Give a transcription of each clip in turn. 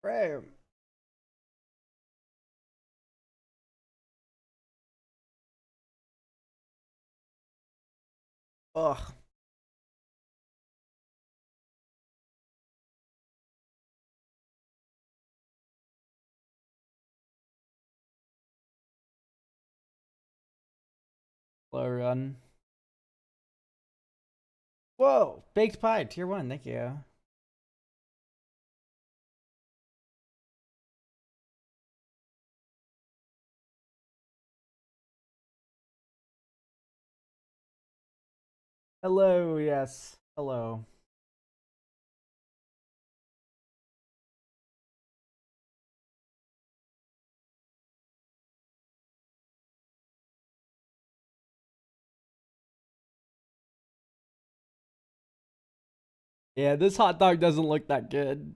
Right. Ugh. Slow run. Whoa. Baked pie, tier one. Thank you. Hello. Yes. Hello. Yeah, this hot dog doesn't look that good.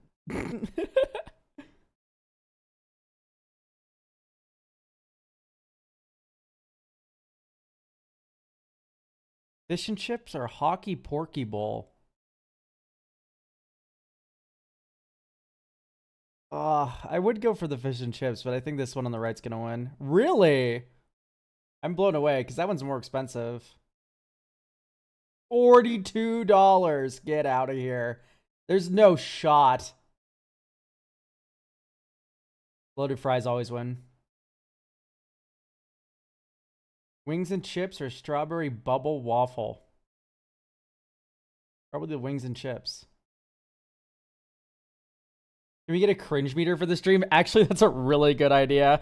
Fish and chips or hockey porky bowl? I would go for the fish and chips, but I think this one on the right's gonna win. Really? I'm blown away because that one's more expensive. $42. Get out of here. There's no shot. Loaded fries always win. Wings and chips or strawberry bubble waffle? Probably the wings and chips. Can we get a cringe meter for the stream? Actually, that's a really good idea.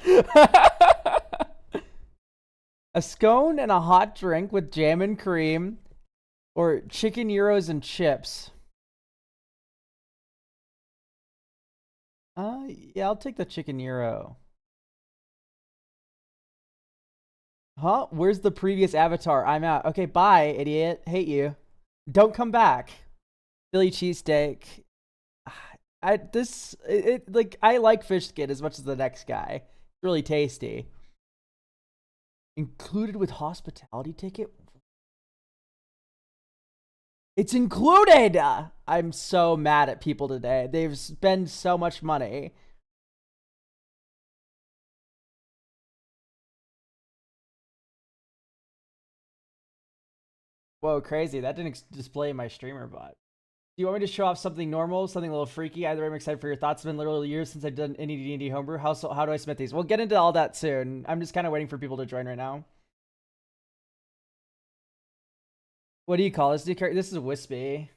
A scone and a hot drink with jam and cream, or chicken gyros and chips. Yeah, I'll take the chicken gyro. Huh? Where's the previous avatar? I'm out. Okay, bye, idiot. Hate you. Don't come back. Philly cheesesteak. I like fish skin as much as the next guy. It's really tasty. Included with hospitality ticket? It's included! I'm so mad at people today. They've spent so much money. Whoa, crazy. That didn't display my streamer bot. Do you want me to show off something normal, something a little freaky? Either way, I'm excited for your thoughts. It's been literally years since I've done any D&D homebrew. How do I submit these? We'll get into all that soon. I'm just kind of waiting for people to join right now. What do you call this? This is wispy.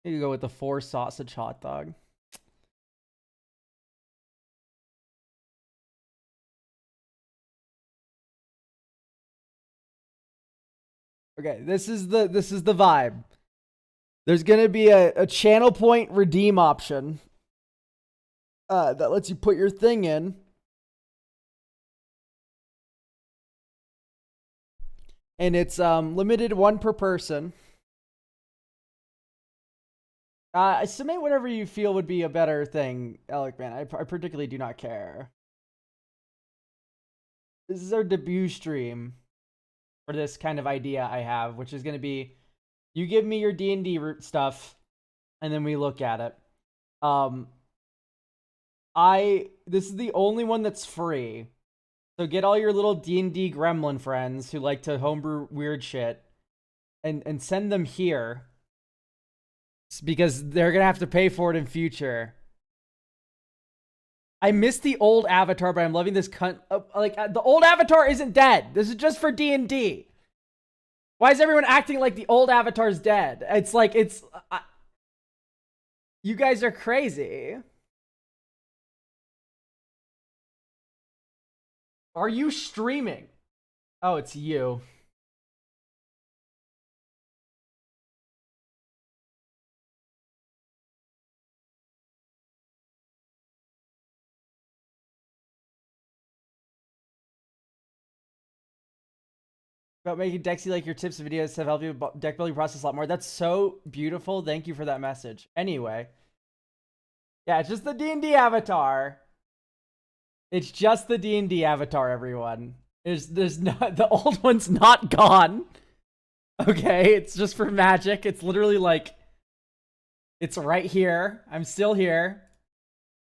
You go with the 4 sausage hot dog. Okay, this is the vibe. There's gonna be a channel point redeem option that lets you put your thing in. And it's limited 1 per person. Submit whatever you feel would be a better thing, Alec man. I particularly do not care. This is our debut stream for this kind of idea I have, which is going to be, you give me your D&D stuff, and then we look at it. This is the only one that's free. So get all your little D&D gremlin friends who like to homebrew weird shit and send them here. Because they're going to have to pay for it in future. I missed the old Avatar, but I'm loving this cunt. The old Avatar isn't dead. This is just for D&D. Why is everyone acting like the old Avatar's dead? It's like, you guys are crazy. Are you streaming? Oh, it's you. About making Dexy like your tips videos have helped you deck building process a lot more. That's so beautiful. Thank you for that message. Anyway. Yeah, it's just the D&D avatar. It's just the D&D avatar, everyone. There's not the old one's not gone. Okay, it's just for magic. It's literally like it's right here. I'm still here.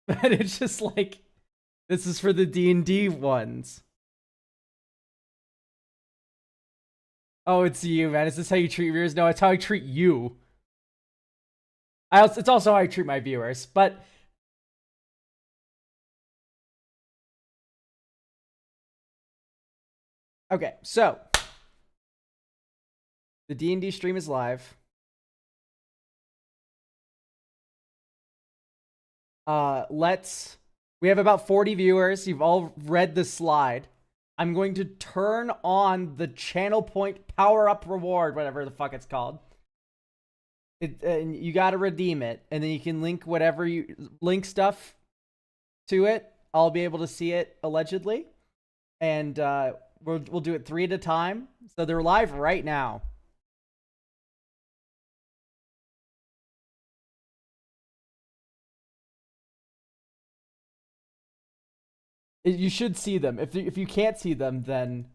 But it's just like this is for the D&D ones. Oh, it's you, man. Is this how you treat viewers? No, it's how I treat you. It's also how I treat my viewers, but okay, so the D&D stream is live. We have about 40 viewers. You've all read the slide. I'm going to turn on the channel point power up reward, whatever the fuck it's called. And you got to redeem it, and then you can link whatever you link stuff to it. I'll be able to see it allegedly, and we'll do it 3 at a time. So they're live right now. You should see them. If you can't see them, then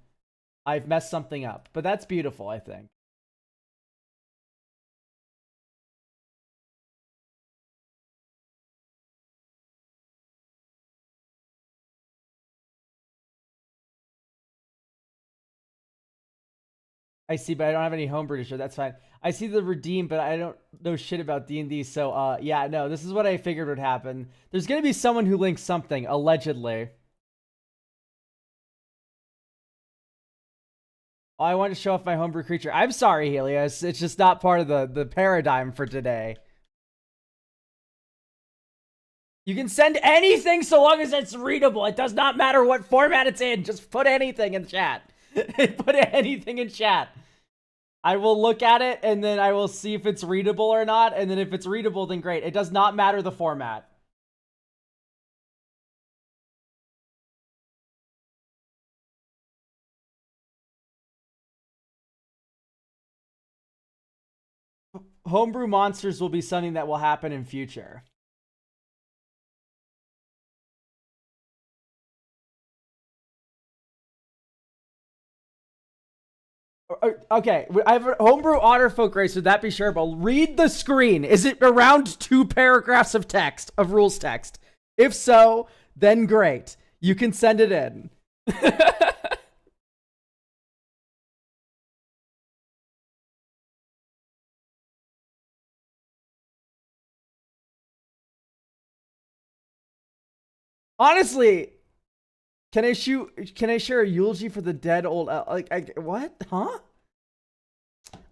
I've messed something up. But that's beautiful, I think. I see, but I don't have any homebrew to show. That's fine. I see the redeem, but I don't know shit about D&D. So, yeah, no, this is what I figured would happen. There's going to be someone who links something, allegedly. Oh, I want to show off my homebrew creature. I'm sorry, Helios. It's just not part of the paradigm for today. You can send anything so long as it's readable. It does not matter what format it's in. Just put anything in chat. Put anything in chat. I will look at it, and then I will see if it's readable or not. And then if it's readable, then great. It does not matter the format. Homebrew monsters will be something that will happen in future. Okay, I have a homebrew otter folk race. Would that be shareable? Read the screen. Is it around 2 paragraphs of text, of rules text? If so, then great. You can send it in. Honestly, can I share a eulogy for the dead old what? Huh?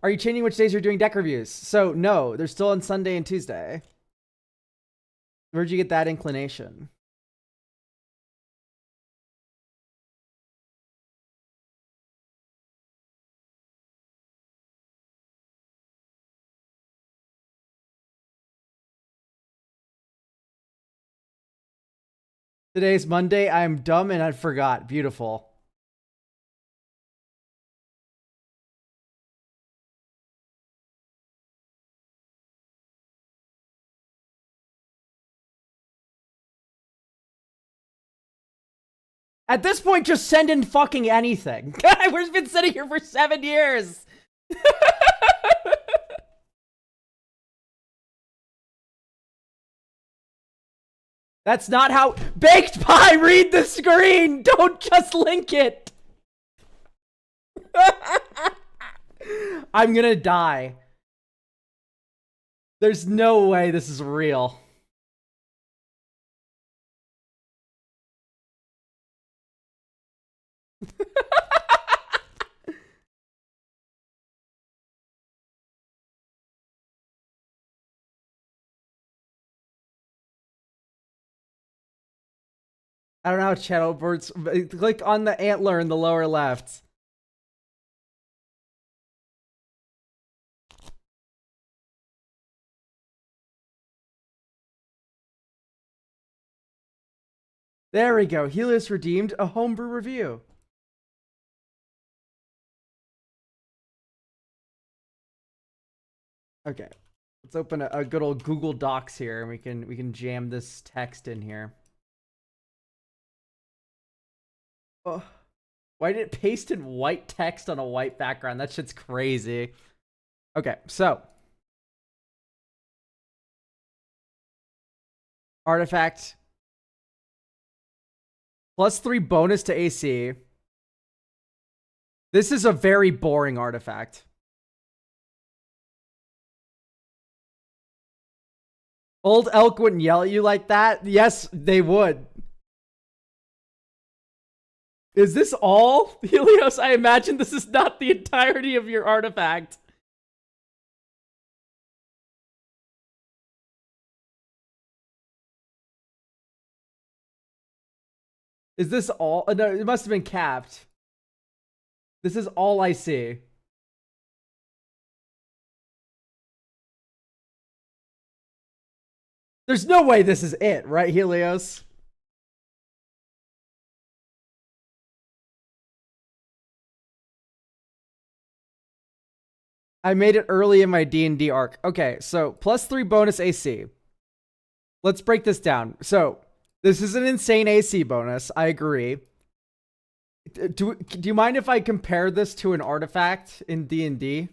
Are you changing which days you're doing deck reviews? So no, they're still on Sunday and Tuesday. Where'd you get that inclination? Today's Monday. I'm dumb and I forgot. Beautiful. At this point, just send in fucking anything. We've been sitting here for 7 years. That's not how... Baked pie, read the screen! Don't just link it! I'm gonna die. There's no way this is real. I don't know how channel works. Click on the antler in the lower left. There we go. Helios redeemed a homebrew review. Okay. Let's open a good old Google Docs here, and we can jam this text in here. Oh. Why did it paste in white text on a white background? That shit's crazy. Okay, so. Artifact. +3 bonus to AC. This is a very boring artifact. Old elk wouldn't yell at you like that. Yes, they would. Is this all? Helios, I imagine this is not the entirety of your artifact. Is this all? No, it must have been capped. This is all I see. There's no way this is it, right, Helios? I made it early in my D&D arc. Okay, so +3 bonus AC. Let's break this down. So, this is an insane AC bonus. I agree. Do you mind if I compare this to an artifact in D&D?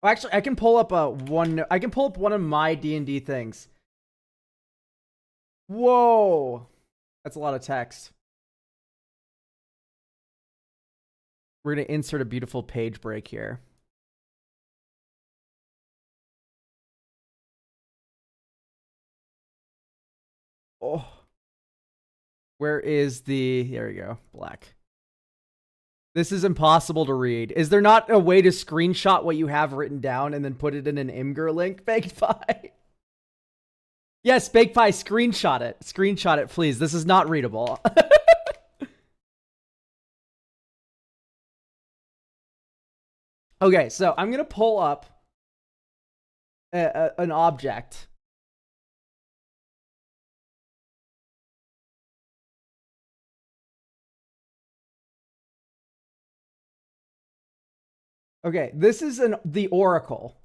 Well, actually, I can pull up one. I can pull up one of my D&D things. Whoa, that's a lot of text. We're gonna insert a beautiful page break here. Oh, where is the? There we go. Black. This is impossible to read. Is there not a way to screenshot what you have written down and then put it in an Imgur link? Baked Pie. Yes, Baked Pie, screenshot it. Screenshot it, please. This is not readable. Okay, so I'm going to pull up an object. Okay, this is the Oracle.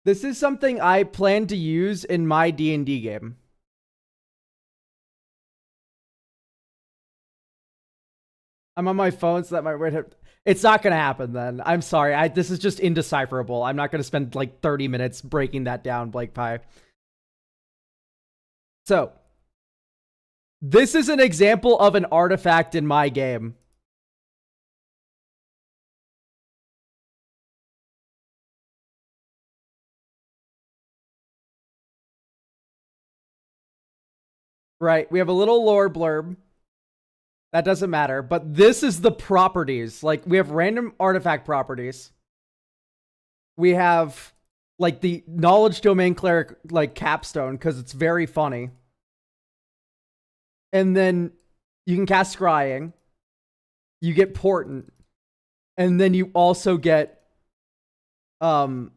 This is something I plan to use in my D&D game. I'm on my phone, so that might have... It's not going to happen then. I'm sorry. This is just indecipherable. I'm not going to spend like 30 minutes breaking that down, Blake Pie. So, this is an example of an artifact in my game. Right, we have a little lore blurb. That doesn't matter, but this is the properties. Like, we have random artifact properties. We have, like, the knowledge domain cleric, like, capstone, because it's very funny. And then you can cast scrying. You get portent. And then you also get true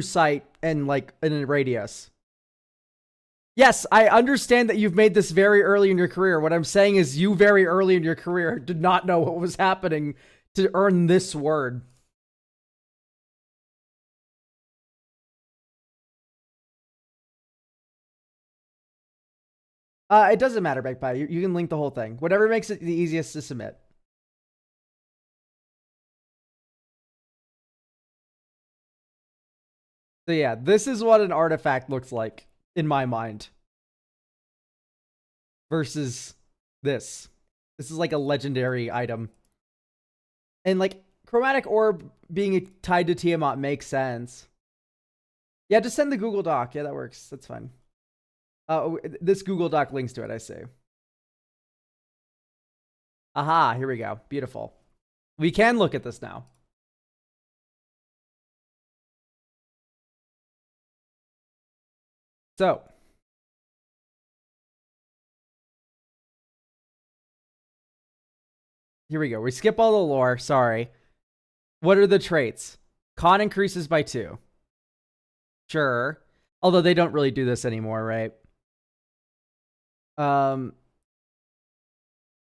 sight and, like, an radius. Yes, I understand that you've made this very early in your career. What I'm saying is you very early in your career did not know what was happening to earn this word. It doesn't matter, Bagpie. You can link the whole thing. Whatever makes it the easiest to submit. So yeah, this is what an artifact looks like in my mind. Versus this. This is like a legendary item. And like chromatic orb being tied to Tiamat makes sense. Yeah, just send the Google Doc. Yeah, that works. That's fine. This Google Doc links to it, I see. Aha, here we go. Beautiful. We can look at this now. So, here we go. We skip all the lore. Sorry. What are the traits? Con increases by 2. Sure. Although they don't really do this anymore, right?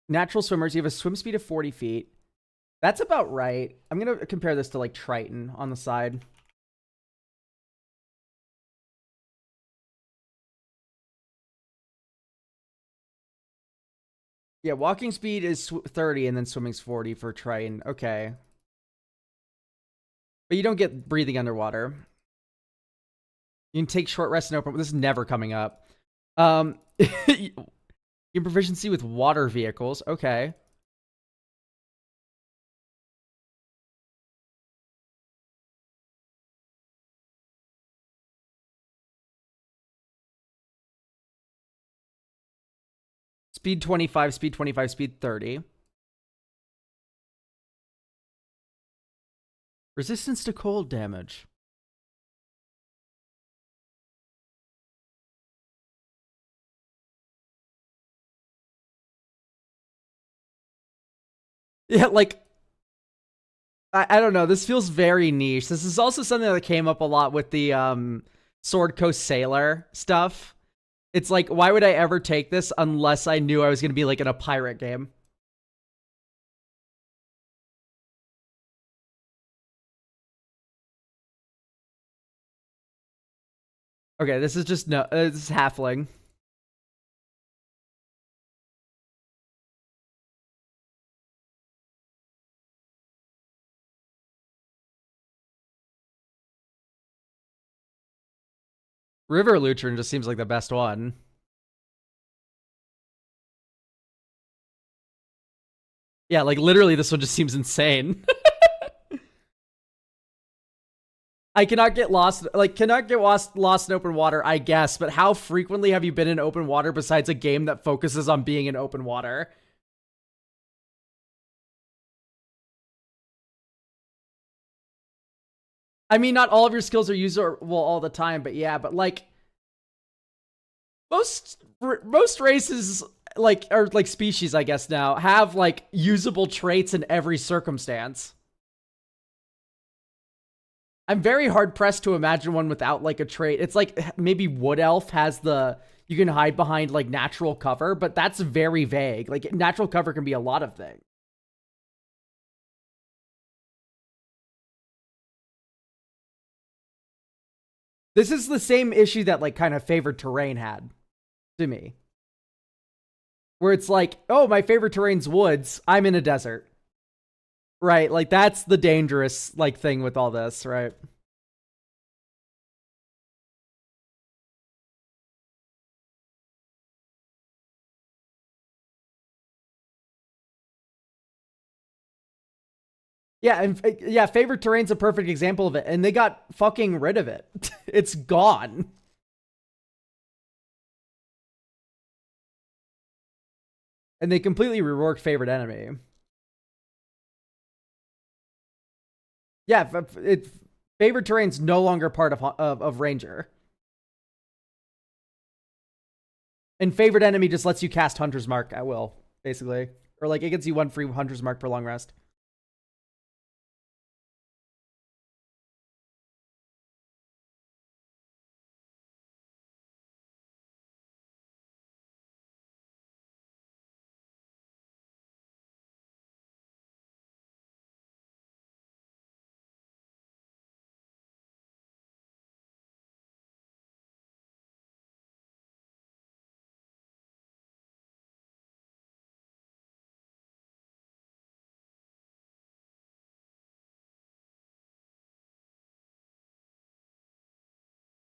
Natural swimmers. You have a swim speed of 40 feet. That's about right. I'm going to compare this to like Triton on the side. Yeah, walking speed is 30 and then swimming's 40 for train. Okay. But you don't get breathing underwater. You can take short rests and open. This is never coming up. Your proficiency with water vehicles. Okay. Speed 25, speed 25, speed 30. Resistance to cold damage. Yeah, like, I don't know. This feels very niche. This is also something that came up a lot with the Sword Coast Sailor stuff. It's like, why would I ever take this unless I knew I was going to be like in a pirate game? Okay, this is just no. This is halfling. River Lutrin just seems like the best one. Yeah, like literally, this one just seems insane. I cannot get lost, lost in open water, I guess, but how frequently have you been in open water besides a game that focuses on being in open water? I mean, not all of your skills are usable all the time, but yeah, but like most races or like species, I guess now, have like usable traits in every circumstance. I'm very hard pressed to imagine one without like a trait. It's like maybe Wood Elf has the you can hide behind like natural cover, but that's very vague. Like natural cover can be a lot of things. This is the same issue that like kind of favored terrain had to me. Where it's like, oh, my favorite terrain's woods. I'm in a desert. Right? Like that's the dangerous like thing with all this, right? Yeah, and yeah, favorite terrain's a perfect example of it, and they got fucking rid of it. It's gone. And they completely reworked favorite enemy. Yeah, favorite terrain's no longer part of Ranger. And favorite enemy just lets you cast Hunter's Mark at will, basically. Or like it gets you one free Hunter's Mark per long rest.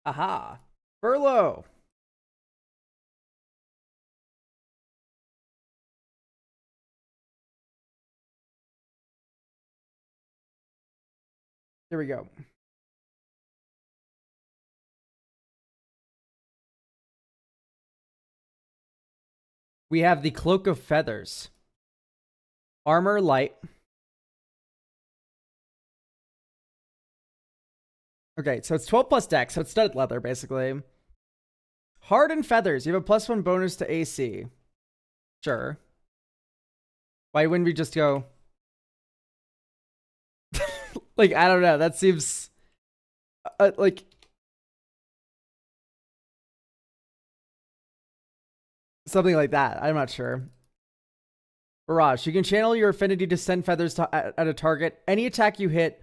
Aha. Furlough. Here we go. We have the Cloak of Feathers. Armor light. Okay, so it's 12 plus dex, so it's studded leather, basically. Hard and feathers. You have a +1 bonus to AC. Sure. Why wouldn't we just go... like, I don't know. That seems... like... something like that. I'm not sure. Barrage. You can channel your affinity to send feathers at a target. Any attack you hit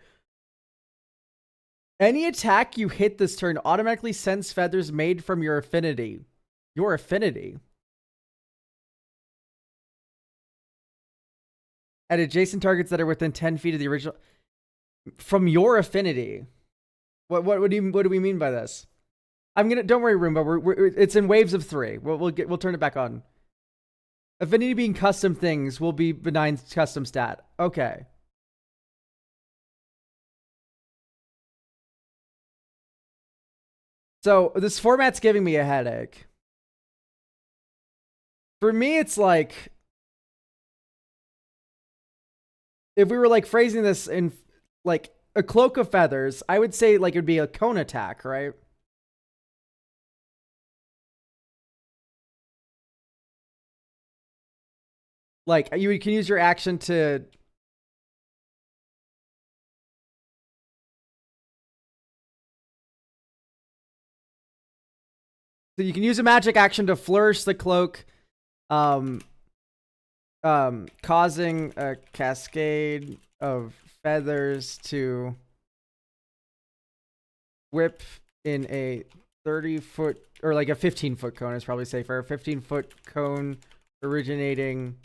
this turn automatically sends feathers made from your affinity. Your affinity. at adjacent targets that are within 10 feet of the original from your affinity. What do we mean by this? Don't worry, Roomba. It's in waves of 3. We'll turn it back on. Affinity being custom things will be benign custom stat. Okay. So this format's giving me a headache. For me, it's like, if we were like phrasing this in like a cloak of feathers, I would say like it'd be a cone attack, right? Like you can use your action to so you can use a magic action to flourish the cloak, um, causing a cascade of feathers to whip in a 30-foot or like a 15-foot cone is probably safer. A 15-foot cone originating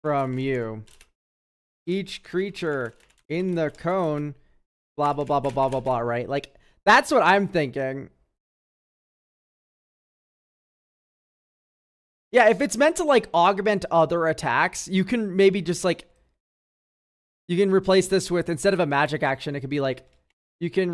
from you. Each creature in the cone, blah blah blah blah blah blah blah. Right? Like that's what I'm thinking. Yeah, if it's meant to like augment other attacks, you can maybe just like you can replace this with, instead of a magic action, it could be like you can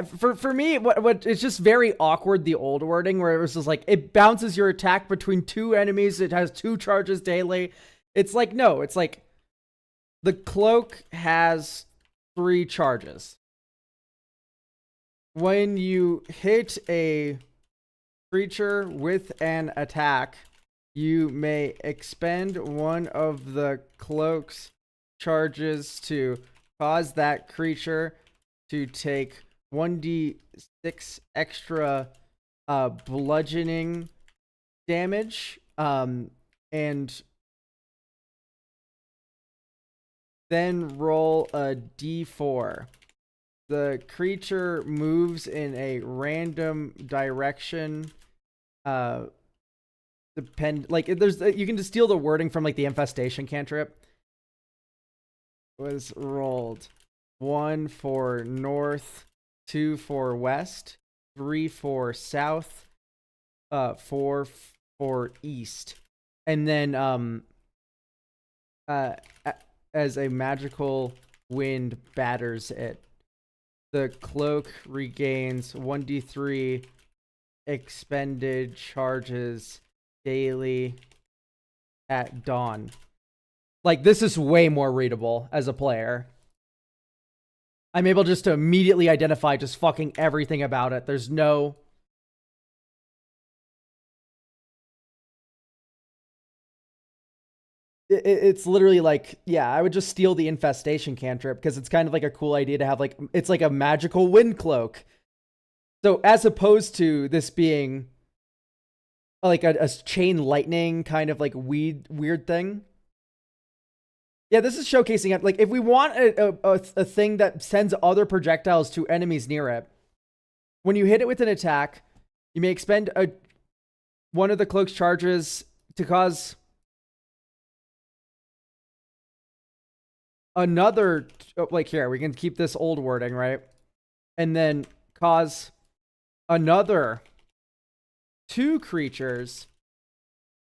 for me, what it's just very awkward, the old wording where it was just like it bounces your attack between 2 enemies, it has 2 charges daily. It's like, no, it's like the cloak has 3 charges. When you hit a creature with an attack, you may expend one of the cloak's charges to cause that creature to take 1d6 extra bludgeoning damage, and then roll a d4. The creature moves in a random direction. Like there's you can just steal the wording from like the infestation cantrip. Was rolled 1 for north, 2 for west, 3 for south, 4 for east, and then as a magical wind batters it, the cloak regains 1d3 expended charges daily at dawn. Like, this is way more readable as a player. I'm able just to immediately identify just fucking everything about it. There's no... It's literally like, yeah, I would just steal the infestation cantrip because it's kind of like a cool idea to have like, it's like a magical wind cloak. So as opposed to this being like a chain lightning kind of like weird thing. Yeah, this is showcasing it. Like if we want a thing that sends other projectiles to enemies near it, when you hit it with an attack, you may expend one of the cloak's charges to cause another, like here, we can keep this old wording, right? And then cause another 2 creatures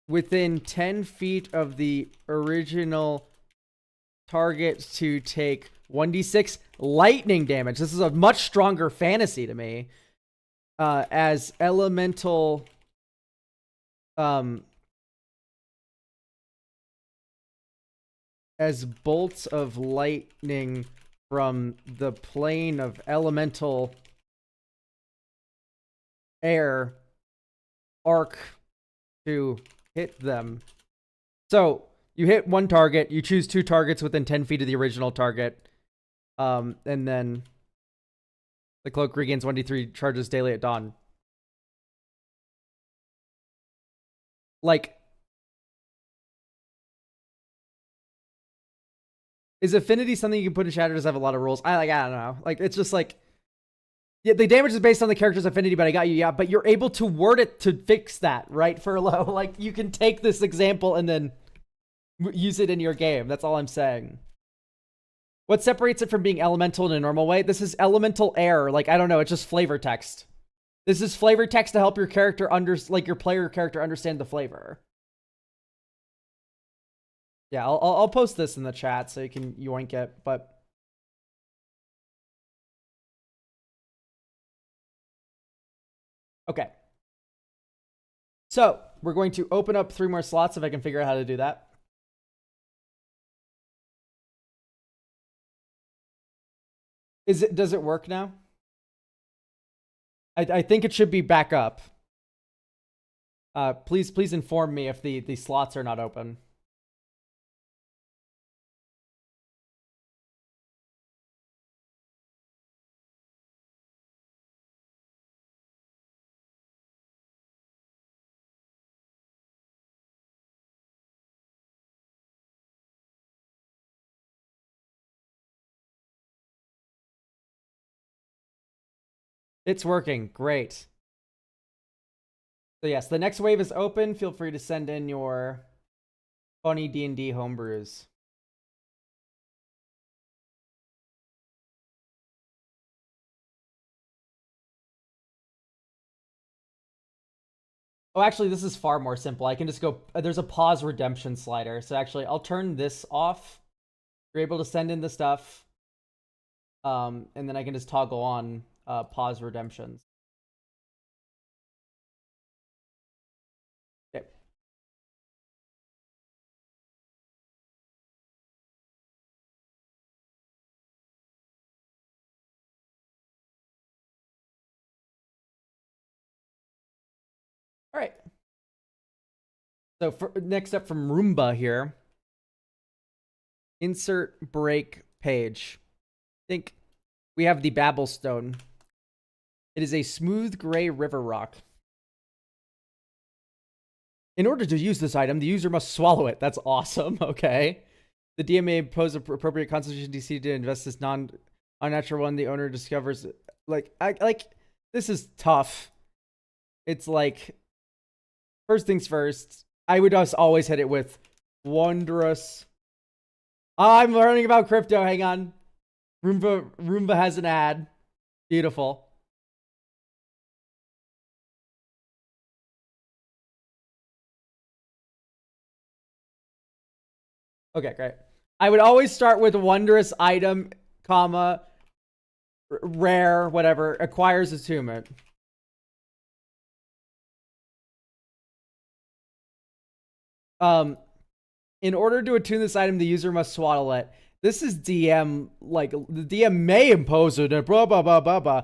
within 10 feet of the original target to take 1d6 lightning damage. This is a much stronger fantasy to me. As elemental as bolts of lightning from the plane of elemental air arc to hit them. So you hit one target, you choose 2 targets within 10 feet of the original target, and then the cloak regains 1d3 charges daily at dawn. Like, is affinity something you can put in shatter? Does have a lot of rules? I don't know. Like, it's just like, Yeah, the damage is based on the character's affinity, but I got you. Yeah, but you're able to word it to fix that, right, Furlow? Like, you can take this example and then use it in your game. That's all I'm saying. What separates it from being elemental in a normal way? This is elemental air. Like, I don't know. It's just flavor text. This is flavor text to help your character your player character understand the flavor. Yeah, I'll post this in the chat so you can yoink it, but... Okay. So, we're going to open up 3 more slots if I can figure out how to do that. Does it work now? I think it should be back up. Please inform me if the slots are not open. It's working. Great. So yes, the next wave is open. Feel free to send in your funny D&D homebrews. Oh, actually, this is far more simple. I can just go... There's a pause redemption slider. So actually, I'll turn this off. You're able to send in the stuff. And then I can just toggle on pause redemptions. Okay. All right. So next up from Roomba here. Insert break page. I think we have the Babblestone. It is a smooth gray river rock. In order to use this item, the user must swallow it. That's awesome. Okay. The DM may impose appropriate Constitution DC to invest this unnatural one. The owner discovers, this is tough. It's like, first things first. I would just always hit it with wondrous. I'm learning about crypto. Hang on. Roomba has an ad. Beautiful. Okay, great. I would always start with wondrous item, comma, rare, whatever, acquires attunement. In order to attune this item, the user must swaddle it. This is DM, like, the DM may impose it, blah, blah, blah, blah, blah.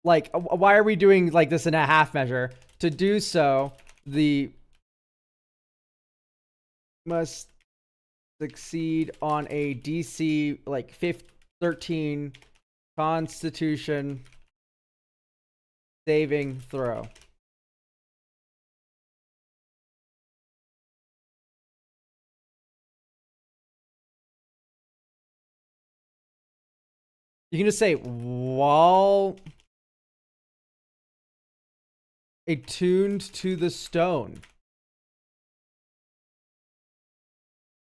Like, why are we doing, like, this in a half measure? To do so, the must succeed on a DC, like, 13 Constitution saving throw. You can just say, while attuned to the stone.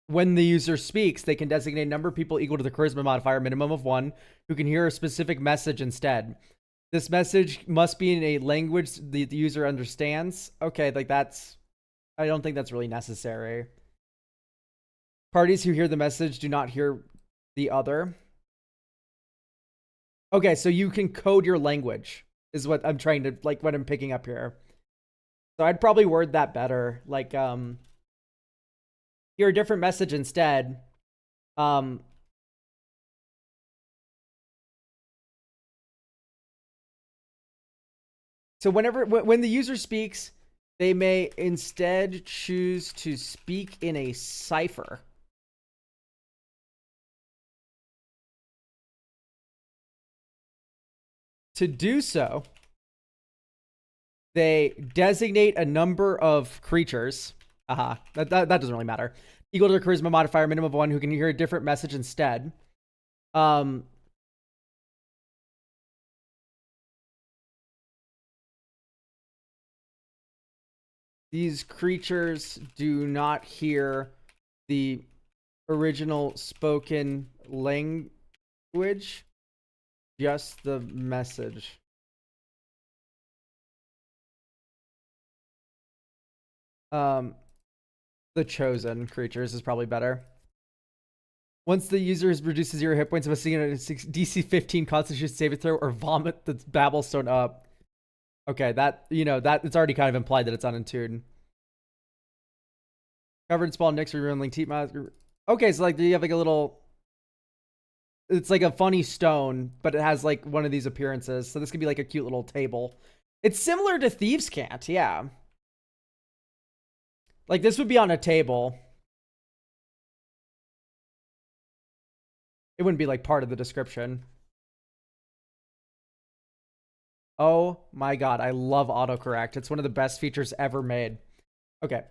When the user speaks, they can designate a number of people equal to the charisma modifier, minimum of 1, who can hear a specific message instead. This message must be in a language the user understands. Okay, like that's... I don't think that's really necessary. Parties who hear the message do not hear the other. Okay, so you can code your language, is what I'm trying to, like, what I'm picking up here. So I'd probably word that better. Like, hear a different message instead. So when the user speaks, they may instead choose to speak in a cipher. To do so, they designate a number of creatures. That doesn't really matter. Equal to the charisma modifier, minimum of 1, who can hear a different message instead. Um, these creatures do not hear the original spoken language, just the message. Um, the chosen creatures is probably better. Once the user reduces 0 hit points of a single DC 15 Constitution saving throw or vomit the Babblestone up. Okay, that, you know, that it's already kind of implied that it's unattuned. Covered in small nicks, revealing teeth mask. Okay, so like you have like a little, it's like a funny stone, but it has like one of these appearances. So this could be like a cute little table. It's similar to Thieves' Cant, yeah. Like this would be on a table. It wouldn't be like part of the description. Oh my god, I love autocorrect. It's one of the best features ever made. Okay.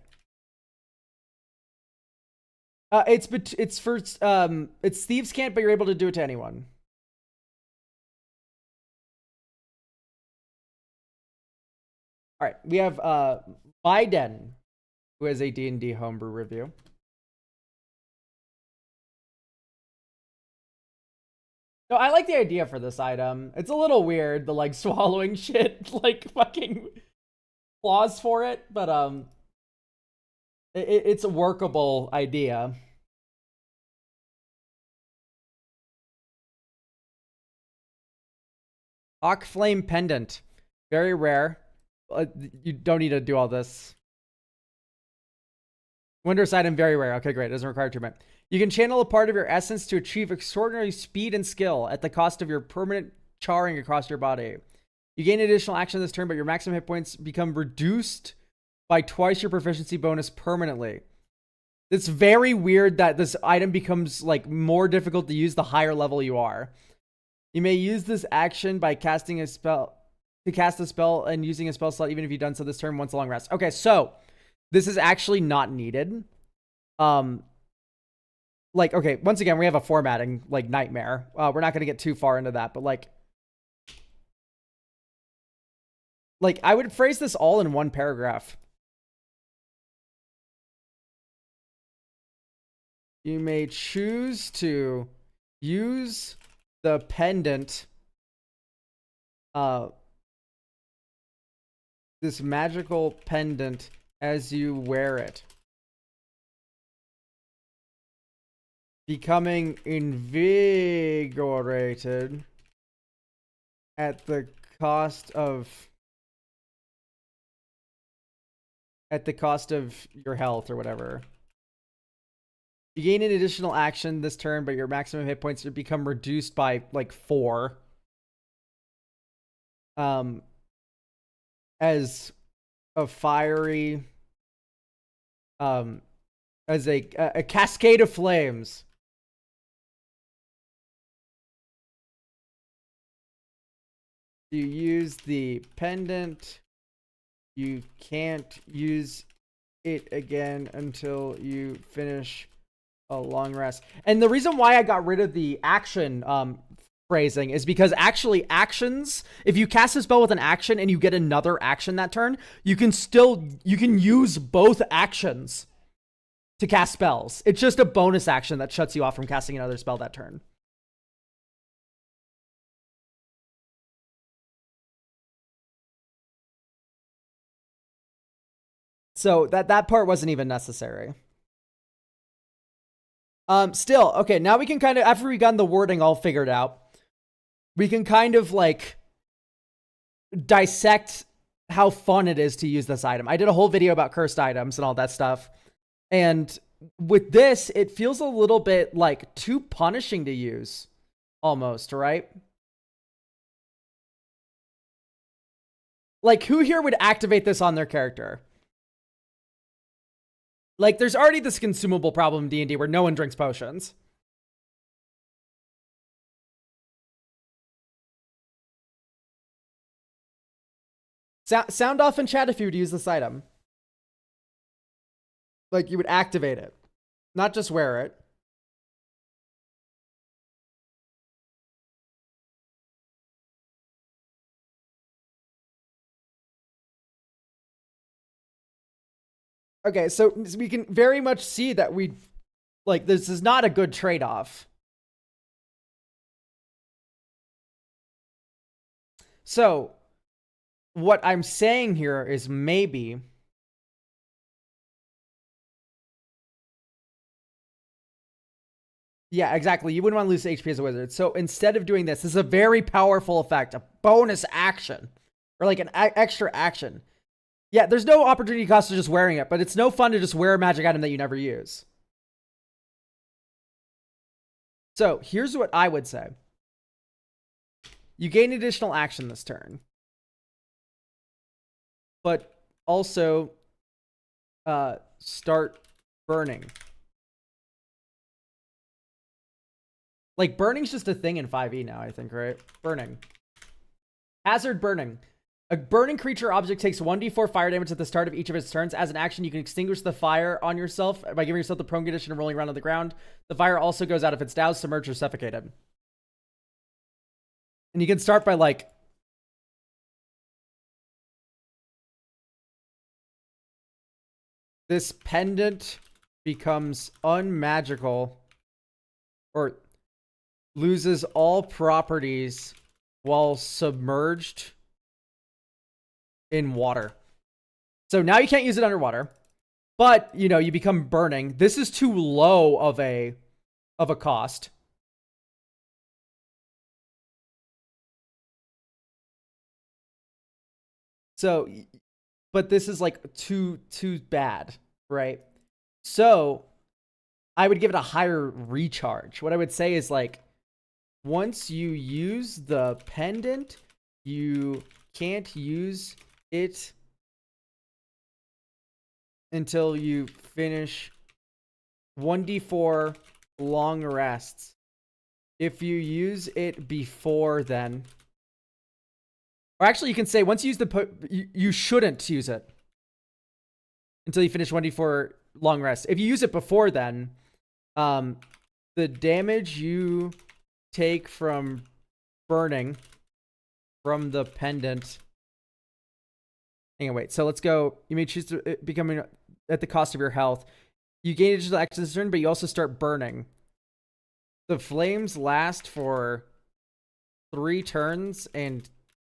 It's for it's Thieves' Cant, but you're able to do it to anyone. All right, we have Biden, who has a D&D homebrew review. No, I like the idea for this item. It's a little weird, the like swallowing shit, like fucking claws for it, but it's a workable idea. Hawk Flame Pendant, very rare. You don't need to do all this. Wondrous item, very rare. Okay, great. It doesn't require treatment. You can channel a part of your essence to achieve extraordinary speed and skill at the cost of your permanent charring across your body. You gain additional action this turn, but your maximum hit points become reduced by twice your proficiency bonus permanently. It's very weird that this item becomes like more difficult to use the higher level you are. You may use this action by casting a spell to cast a spell and using a spell slot, even if you've done so this turn once a long rest. Okay, so this is actually not needed. Like, okay, once again, we have a formatting like nightmare. We're not going to get too far into that, but like I would phrase this all in one paragraph. You may choose to use the pendant, this magical pendant as you wear it, becoming invigorated at the cost of your health or whatever. You gain an additional action this turn, but your maximum hit points become reduced by like 4. As a fiery, as a cascade of flames. You use the pendant. You can't use it again until you finish a long rest. And the reason why I got rid of the action phrasing is because actually actions, if you cast a spell with an action and you get another action that turn, you can use both actions to cast spells. It's just a bonus action that shuts you off from casting another spell that turn. So that part wasn't even necessary. Still, okay, now we can kind of, after we got the wording all figured out, we can kind of like dissect how fun it is to use this item. I did a whole video about cursed items and all that stuff. And with this, it feels a little bit like too punishing to use, almost, right? Like, who here would activate this on their character? Like, there's already this consumable problem in D&D where no one drinks potions. Sound off in chat if you would use this item. Like, you would activate it, not just wear it. Okay, so we can very much see that this is not a good trade-off. So what I'm saying here is maybe yeah, exactly. You wouldn't want to lose HP as a wizard. So instead of doing this is a very powerful effect, a bonus action, or like an extra action. Yeah, there's no opportunity cost to just wearing it, but it's no fun to just wear a magic item that you never use. So here's what I would say. You gain additional action this turn, but also start burning. Like, burning's just a thing in 5e now, I think, right? Burning. Hazard burning. A burning creature object takes 1d4 fire damage at the start of each of its turns. As an action, you can extinguish the fire on yourself by giving yourself the prone condition and rolling around on the ground. The fire also goes out if it's doused, submerged, or suffocated. And you can start by, like, this pendant becomes unmagical, or loses all properties while submerged in water. So now you can't use it underwater, but you know, you become burning. This is too low of a cost. So, but this is like too bad, right? So I would give it a higher recharge. What I would say is, like, once you use the pendant, you can't use it until you finish 1d4 long rests. If you use it before then, or actually you can say once you use you shouldn't use it until you finish 1d4 long rest. If you use it before then, the damage you take from burning from the pendant. Hang on, wait. So let's go. You may choose to becoming at the cost of your health. You gain additional action this turn, but you also start burning. The flames last for 3 turns and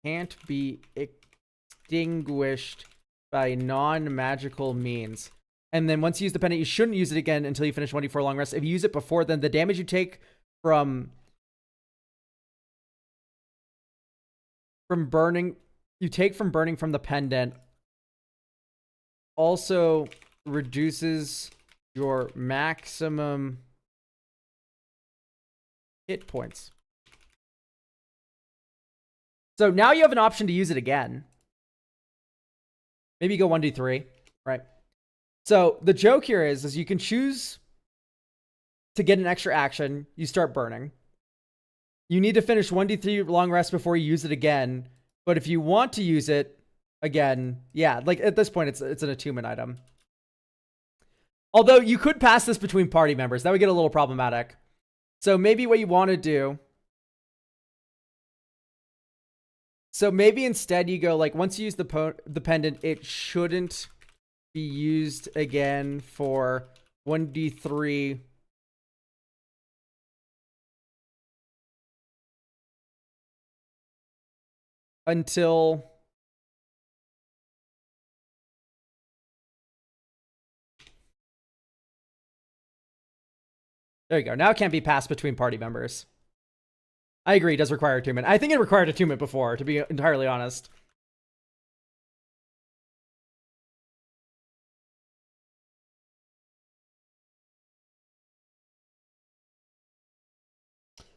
can't be extinguished by non-magical means. And then once you use the pendant, you shouldn't use it again until you finish 1d4 long rest. If you use it before, then the damage you take from burning, from the pendant also reduces your maximum hit points. So now you have an option to use it again. Maybe you go 1d3, right? So the joke here is you can choose to get an extra action. You start burning. You need to finish 1d3 long rest before you use it again. But if you want to use it again, yeah, like at this point, it's an attunement item. Although you could pass this between party members. That would get a little problematic. So maybe what you want to do. So maybe instead you go, like, once you use the pendant, it shouldn't be used again for 1d3 until there you go. Now it can't be passed between party members. I agree, it does require attunement. I think it required attunement before, to be entirely honest.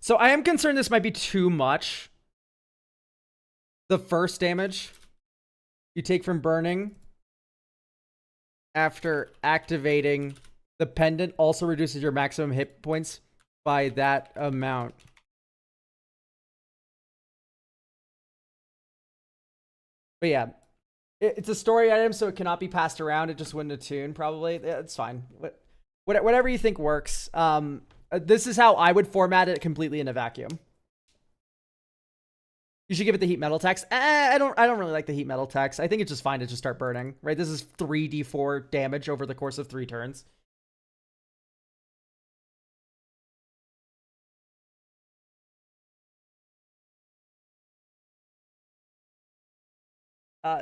So I am concerned this might be too much. The first damage you take from burning after activating the pendant also reduces your maximum hit points by that amount. But yeah, it's a story item, so it cannot be passed around. It just wouldn't attune, probably. Yeah, it's fine. Whatever you think works. This is how I would format it completely in a vacuum. You should give it the heat metal tax. I don't really like the heat metal tax. I think it's just fine to just start burning, right? This is 3d4 damage over the course of 3 turns.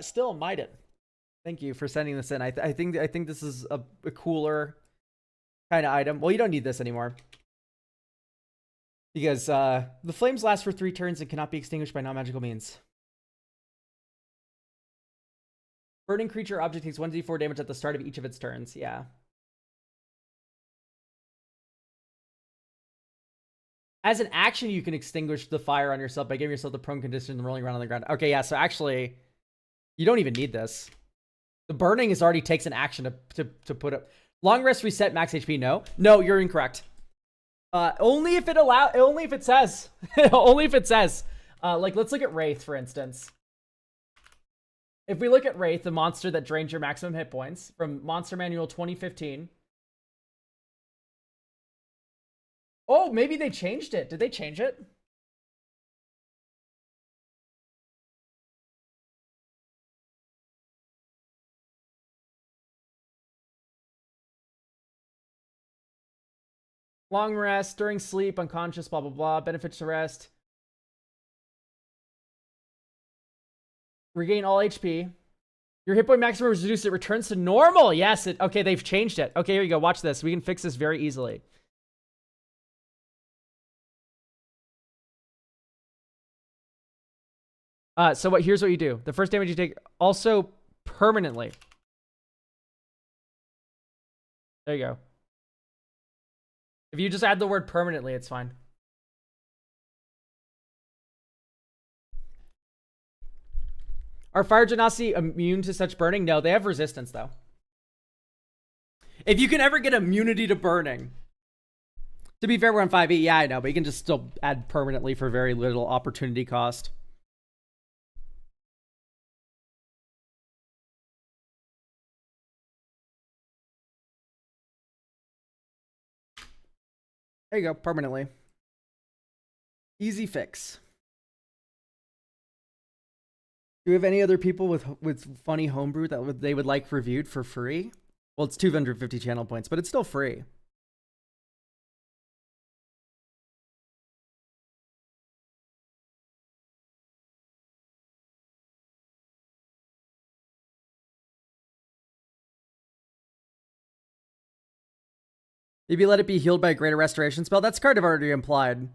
Still might it. Thank you for sending this in. I think this is a cooler kind of item. Well, you don't need this anymore. Because the flames last for 3 turns and cannot be extinguished by non-magical means. Burning creature object takes 1d4 damage at the start of each of its turns. Yeah. As an action, you can extinguish the fire on yourself by giving yourself the prone condition and rolling around on the ground. Okay, yeah, so actually, you don't even need this. The burning is already takes an action to put up. Long rest reset max HP. No, you're incorrect. Only if it says. Only if it says. Like, let's look at Wraith, for instance. If we look at Wraith, the monster that drains your maximum hit points from Monster Manual 2015. Oh, maybe they changed it. Did they change it? Long rest, during sleep, unconscious, blah, blah, blah. Benefits to rest. Regain all HP. Your hit point maximum is reduced. It returns to normal. Yes. Okay, they've changed it. Okay, here you go. Watch this. We can fix this very easily. So here's what you do. The first damage you take also permanently. There you go. If you just add the word permanently, it's fine. Are Fire Genasi immune to such burning? No, they have resistance, though. If you can ever get immunity to burning. To be fair, we're on 5e. Yeah, I know, but you can just still add permanently for very little opportunity cost. There you go, permanently. Easy fix. Do we have any other people with funny homebrew that they would like reviewed for free? Well, it's 250 channel points, but it's still free. Maybe let it be healed by a greater restoration spell. That's kind of already implied.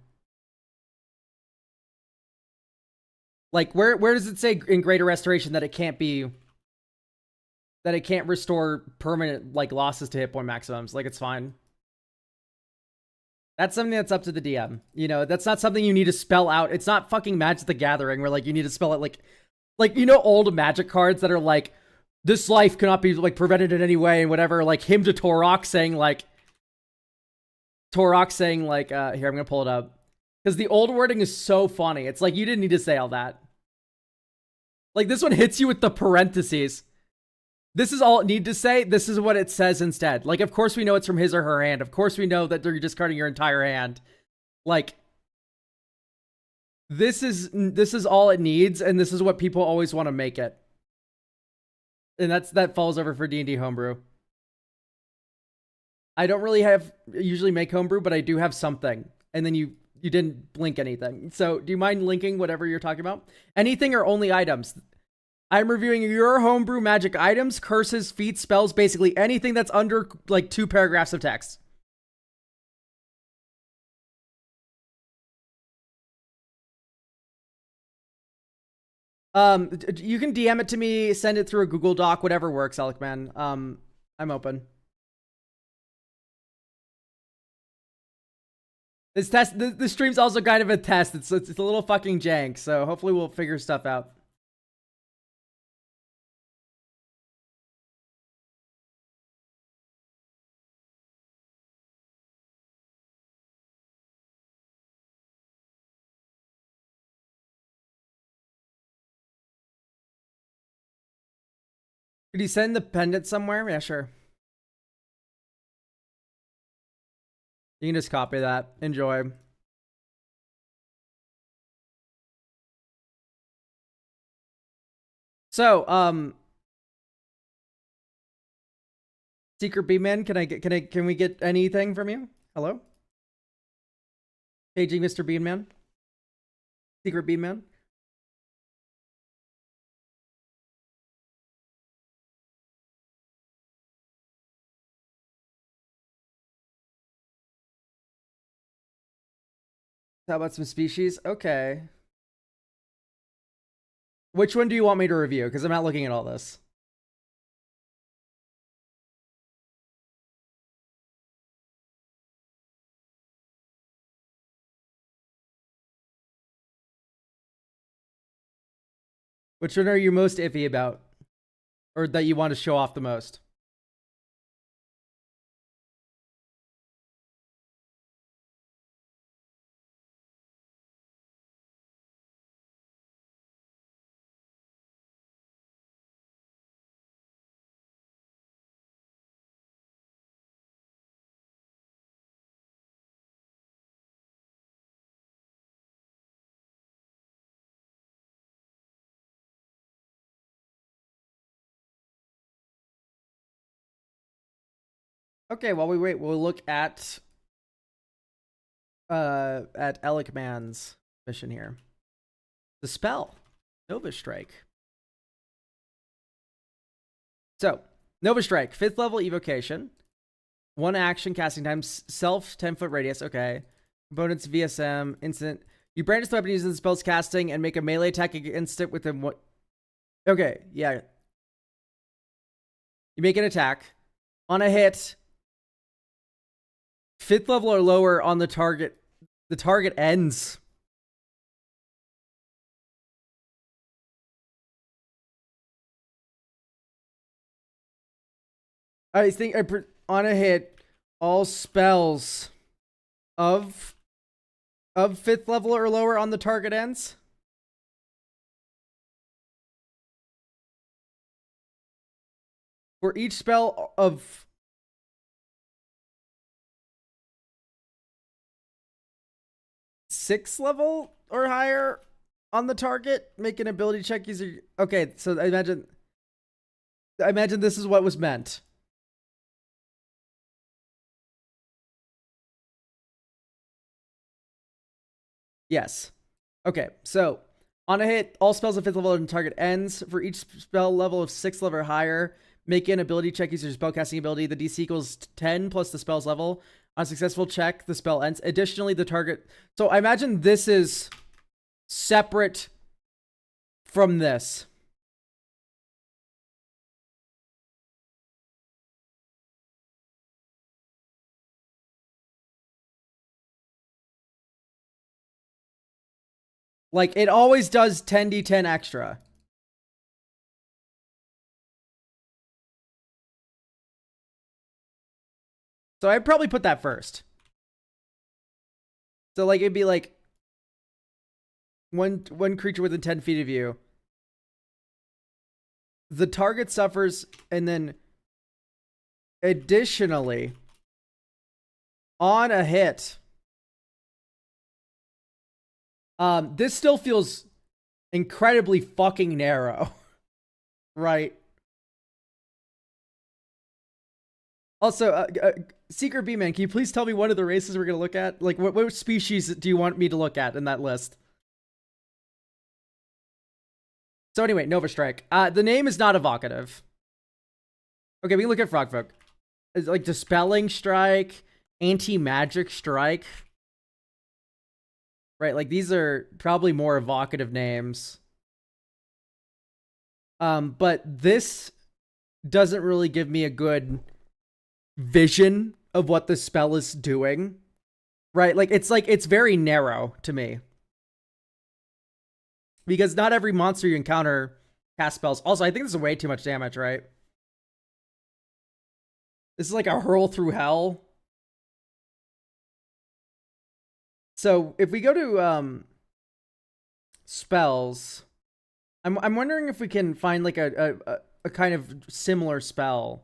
Like, where does it say in greater restoration that it can't restore permanent, like, losses to hit point maximums? Like, it's fine. That's something that's up to the DM. You know, that's not something you need to spell out. It's not fucking Magic the Gathering where, like, you need to spell it like, you know, old Magic cards that are like, this life cannot be, like, prevented in any way and whatever. Like, Hymn to Torok saying, like, here, I'm gonna pull it up. Because the old wording is so funny. It's like, you didn't need to say all that. Like, this one hits you with the parentheses. This is all it need to say. This is what it says instead. Like, of course we know it's from his or her hand. Of course we know that they're discarding your entire hand. Like, this is all it needs, and this is what people always want to make it. And that falls over for D&D Homebrew. I don't really usually make homebrew, but I do have something. And then you didn't blink anything. So do you mind linking whatever you're talking about? Anything or only items? I'm reviewing your homebrew magic items, curses, feats, spells, basically anything that's under like 2 paragraphs of text. You can DM it to me, send it through a Google Doc, whatever works, Alec man. I'm open. The stream's also kind of a test. It's a little fucking jank, so hopefully we'll figure stuff out. Did he send the pendant somewhere? Yeah, sure. You can just copy that. Enjoy. So, Secret B-Man, can we get anything from you? Hello? Paging Mr. Beanman? Secret Beanman? How about some species? Okay. Which one do you want me to review? Because I'm not looking at all this. Which one are you most iffy about? Or that you want to show off the most? Okay, while we wait, we'll look at Alec Man's mission here. The spell. Nova Strike. So, Nova Strike, 5th level evocation. 1 action casting time, self 10-foot radius. Okay. Components VSM, instant. You brandish the weapon using the spell's casting and make a melee attack against it within what? Okay, yeah. You make an attack. On a hit, 5th level or lower on the target ends. I think on a hit, all spells of 5th level or lower on the target ends. For each spell of 6th level or higher on the target, make an ability check user. Okay, so I imagine this is what was meant. Yes. Okay, so on a hit, all spells of 5th level on target ends. For each spell level of 6th level or higher, make an ability check using your spellcasting ability. The DC equals 10 plus the spell's level. On a successful check, the spell ends. Additionally, the target... So I imagine this is separate from this. Like, it always does 10d10 extra. So I'd probably put that first. So, like, it'd be like one creature within 10 feet of you. The target suffers, and then additionally, on a hit, this still feels incredibly fucking narrow, right? Also, Secret B-Man, can you please tell me one of the races we're gonna look at? Like, what species do you want me to look at in that list? So anyway, Nova Strike. The name is not evocative. Okay, we can look at Frogfolk. It's like Dispelling Strike, Anti-Magic Strike. Right, like these are probably more evocative names. But this doesn't really give me a good vision of what the spell is doing. Right, like it's very narrow to me. Because not every monster you encounter cast spells. Also, I think this is way too much damage, right? This is like a hurl through hell. So if we go to spells, I'm wondering if we can find like a kind of similar spell.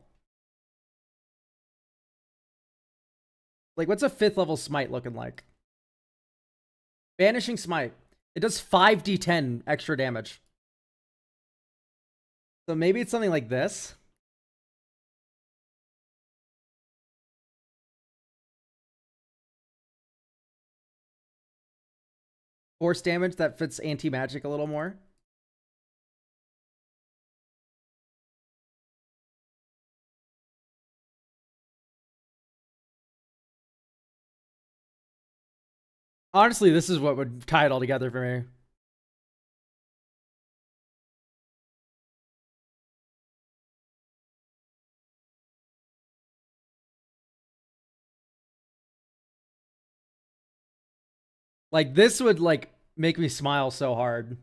Like, what's a 5th level smite looking like? Banishing Smite. It does 5d10 extra damage. So maybe it's something like this. Force damage that fits anti-magic a little more. Honestly, this is what would tie it all together for me. Like this would like make me smile so hard.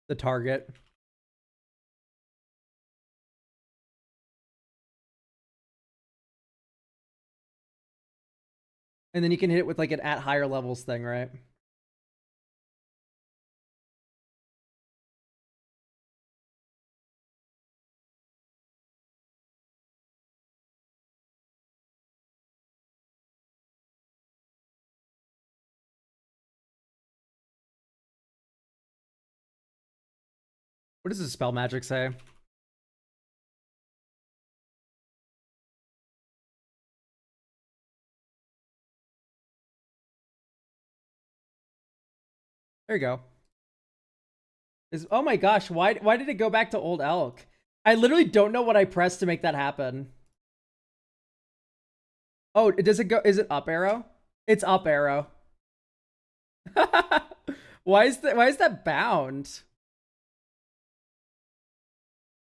The target. And then you can hit it with like an at higher levels thing, right? What does the spell magic say? There you go. Oh my gosh, why did it go back to old elk? I literally don't know what I pressed to make that happen. Oh, does it go? Is it up arrow? It's up arrow. Why is that bound?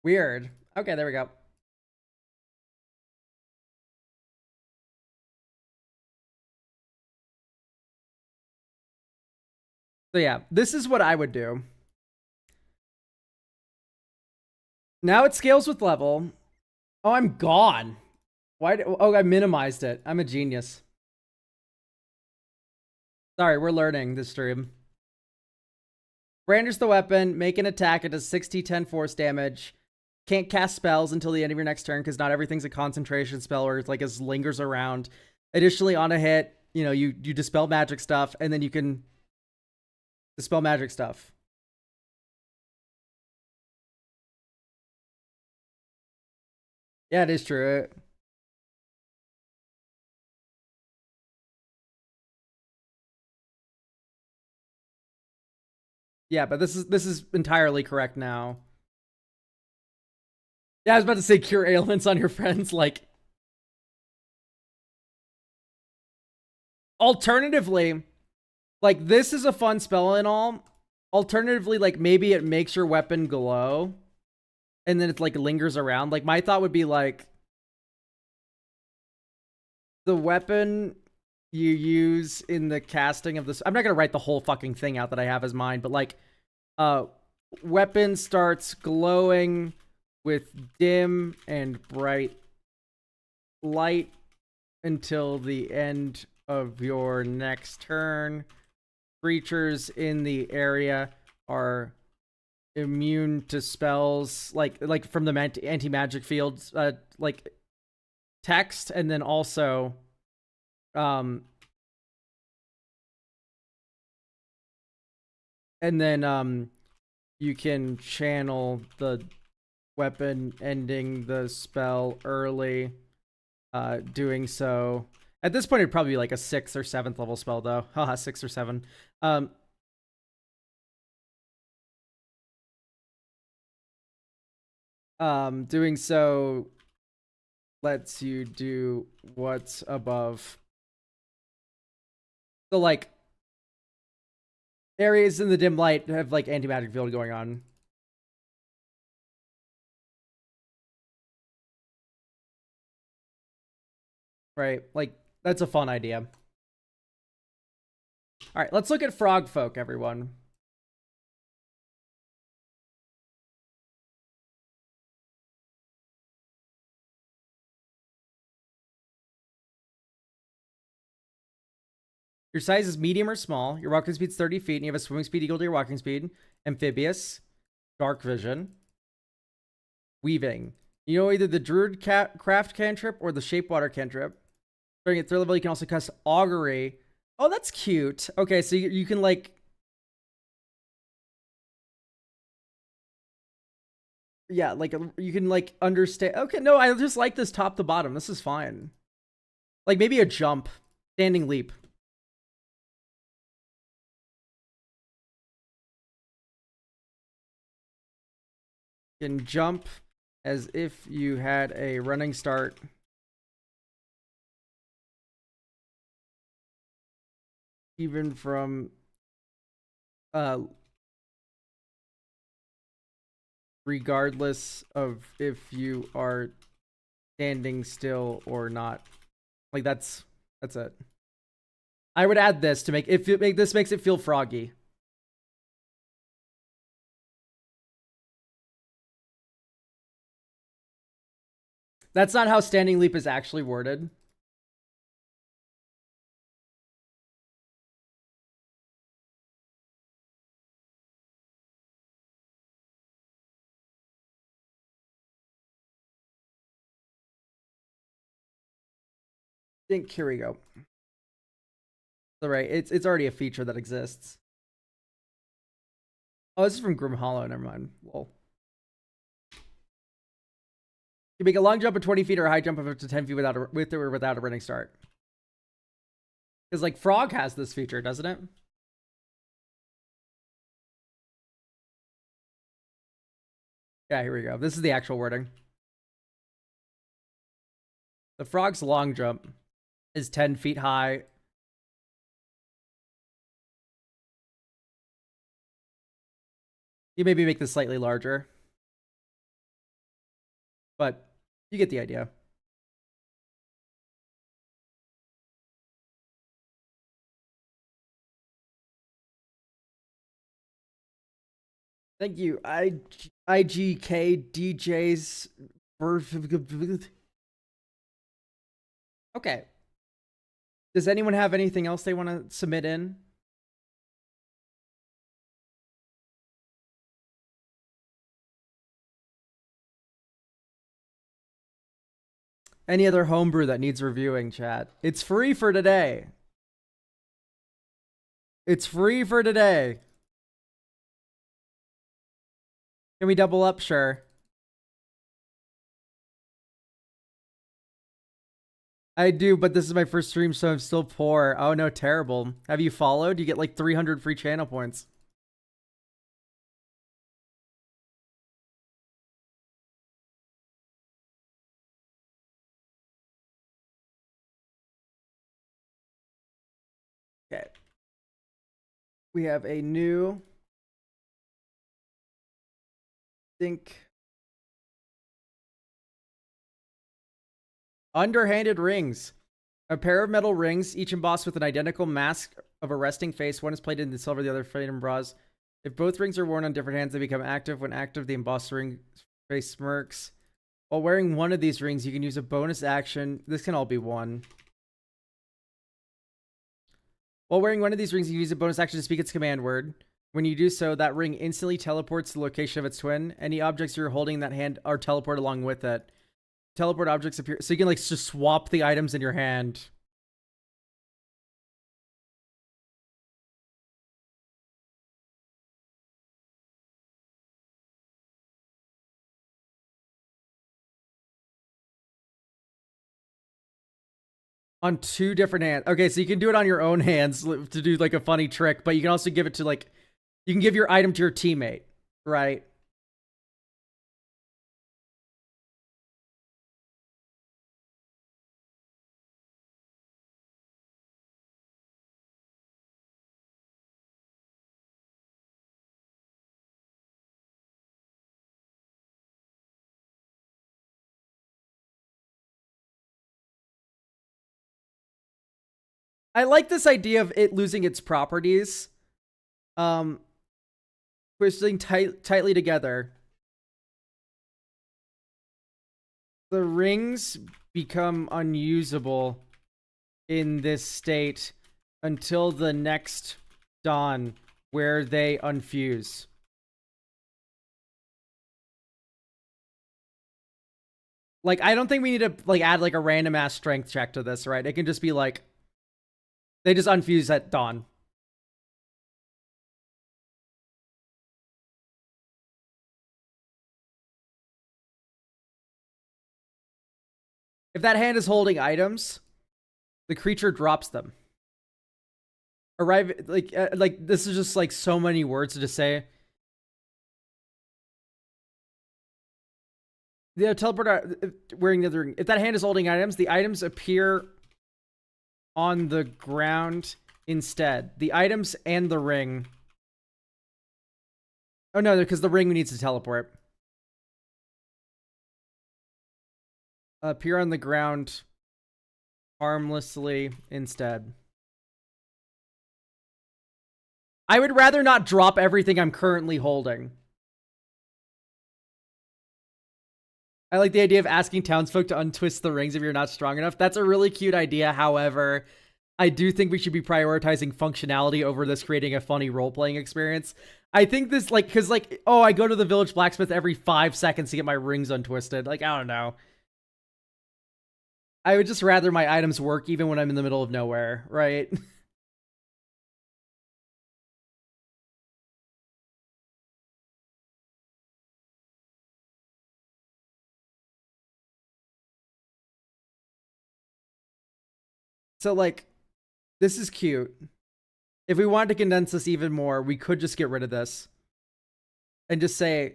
Weird. Okay, there we go. So yeah, this is what I would do. Now it scales with level. Oh, I'm gone. Oh, I minimized it. I'm a genius. Sorry, we're learning this stream. Brandish the weapon, make an attack. It does 6d10 force damage. Can't cast spells until the end of your next turn because not everything's a concentration spell or it's like it lingers around. Additionally, on a hit, you dispel magic stuff and then you can dispel magic stuff. Yeah, it is true. Yeah, but this is entirely correct now. Yeah, I was about to say cure ailments on your friends. Like, alternatively, like this is a fun spell and all. Alternatively, like maybe it makes your weapon glow, and then it like lingers around. Like my thought would be like the weapon you use in the casting of this. I'm not gonna write the whole fucking thing out that I have as mine, but like, weapon starts glowing with dim and bright light until the end of your next turn. Creatures in the area are immune to spells like from the anti-magic fields, like text, and then also and then you can channel the weapon ending the spell early. Doing so at this point it'd probably be like a 6th or 7th level spell though. Haha, 6 or 7. Doing so lets you do what's above. So like areas in the dim light have like anti-magic field going on. Right? Like that's a fun idea. All right, let's look at frog folk, everyone. Your size is medium or small. Your walking speed's 30 feet, and you have a swimming speed equal to your walking speed. Amphibious. Dark vision. Weaving. You know either the Druid Craft cantrip or the Shapewater cantrip. Starting at 3rd level, you can also cast Augury. Oh, that's cute. Okay, so you can like... Yeah, like you can like understand. Okay, no, I just like this top to bottom. This is fine. Like maybe a jump. Standing leap. You can jump as if you had a running start. Even from regardless of if you are standing still or not. Like that's it. I would add this to make this makes it feel froggy. That's not how standing leap is actually worded. Here we go. All right, it's already a feature that exists. Oh, this is from Grim Hollow. Never mind. Lol. You make a long jump of 20 feet or a high jump of up to 10 feet with or without a running start. Because like Frog has this feature, doesn't it? Yeah, here we go. This is the actual wording. The Frog's long jump is 10 feet high. You maybe make this slightly larger. But you get the idea. Thank you. IGK DJs. Okay. Does anyone have anything else they want to submit in? Any other homebrew that needs reviewing, chat? It's free for today. It's free for today. Can we double up? Sure. I do, but this is my first stream, so I'm still poor. Oh no, terrible. Have you followed? You get like 300 free channel points. Okay. We have a new... Underhanded rings. A pair of metal rings, each embossed with an identical mask of a resting face. One is plated in silver, the other plated in bronze. If both rings are worn on different hands, they become active. When active, the embossed ring face smirks. While wearing one of these rings, you can use a bonus action. This can all be one. While wearing one of these rings, you can use a bonus action to speak its command word. When you do so, that ring instantly teleports to the location of its twin. Any objects you're holding in that hand are teleported along with it. Teleport objects appear, so you can like just swap the items in your hand. On 2 different hands. Okay, so you can do it on your own hands to do like a funny trick, but you can also give it to like, you can give your item to your teammate, right? I like this idea of it losing its properties. Twisting tightly together. The rings become unusable in this state until the next dawn where they unfuse. Like, I don't think we need to like add like a random ass strength check to this, right? It can just be like they just unfuse at dawn. If that hand is holding items, the creature drops them. Arrive like this is just like so many words to say. The teleporter wearing the other ring. If that hand is holding items, the items appear on the ground instead. The items and the ring. Oh no, because the ring needs to teleport. Appear on the ground harmlessly instead. I would rather not drop everything I'm currently holding. I like the idea of asking townsfolk to untwist the rings if you're not strong enough. That's a really cute idea. However, I do think we should be prioritizing functionality over this creating a funny role-playing experience. I think this, like, because, like, oh, I go to the village blacksmith every 5 seconds to get my rings untwisted. Like, I don't know. I would just rather my items work even when I'm in the middle of nowhere, right? So, like, this is cute. If we wanted to condense this even more, we could just get rid of this. And just say,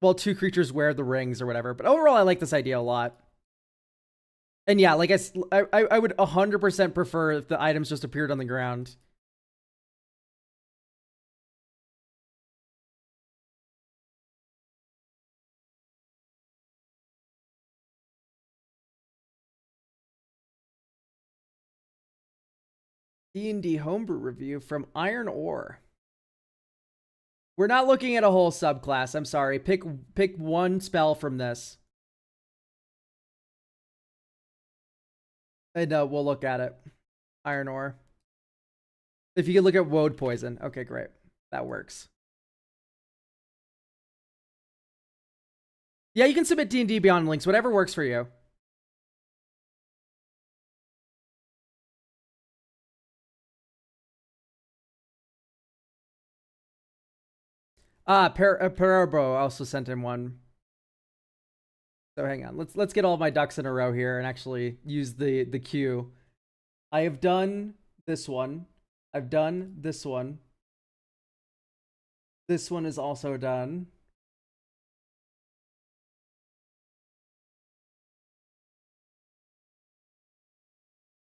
well, 2 creatures wear the rings or whatever. But overall, I like this idea a lot. And yeah, like I would 100% prefer if the items just appeared on the ground. D&D Homebrew review from Iron Ore. We're not looking at a whole subclass. I'm sorry. Pick one spell from this. And we'll look at it. Iron Ore. If you could look at Woad Poison. Okay, great. That works. Yeah, you can submit D&D Beyond links. Whatever works for you. Perabo also sent him one. So hang on. Let's get all my ducks in a row here and actually use the queue. I have done this one. I've done this one. This one is also done.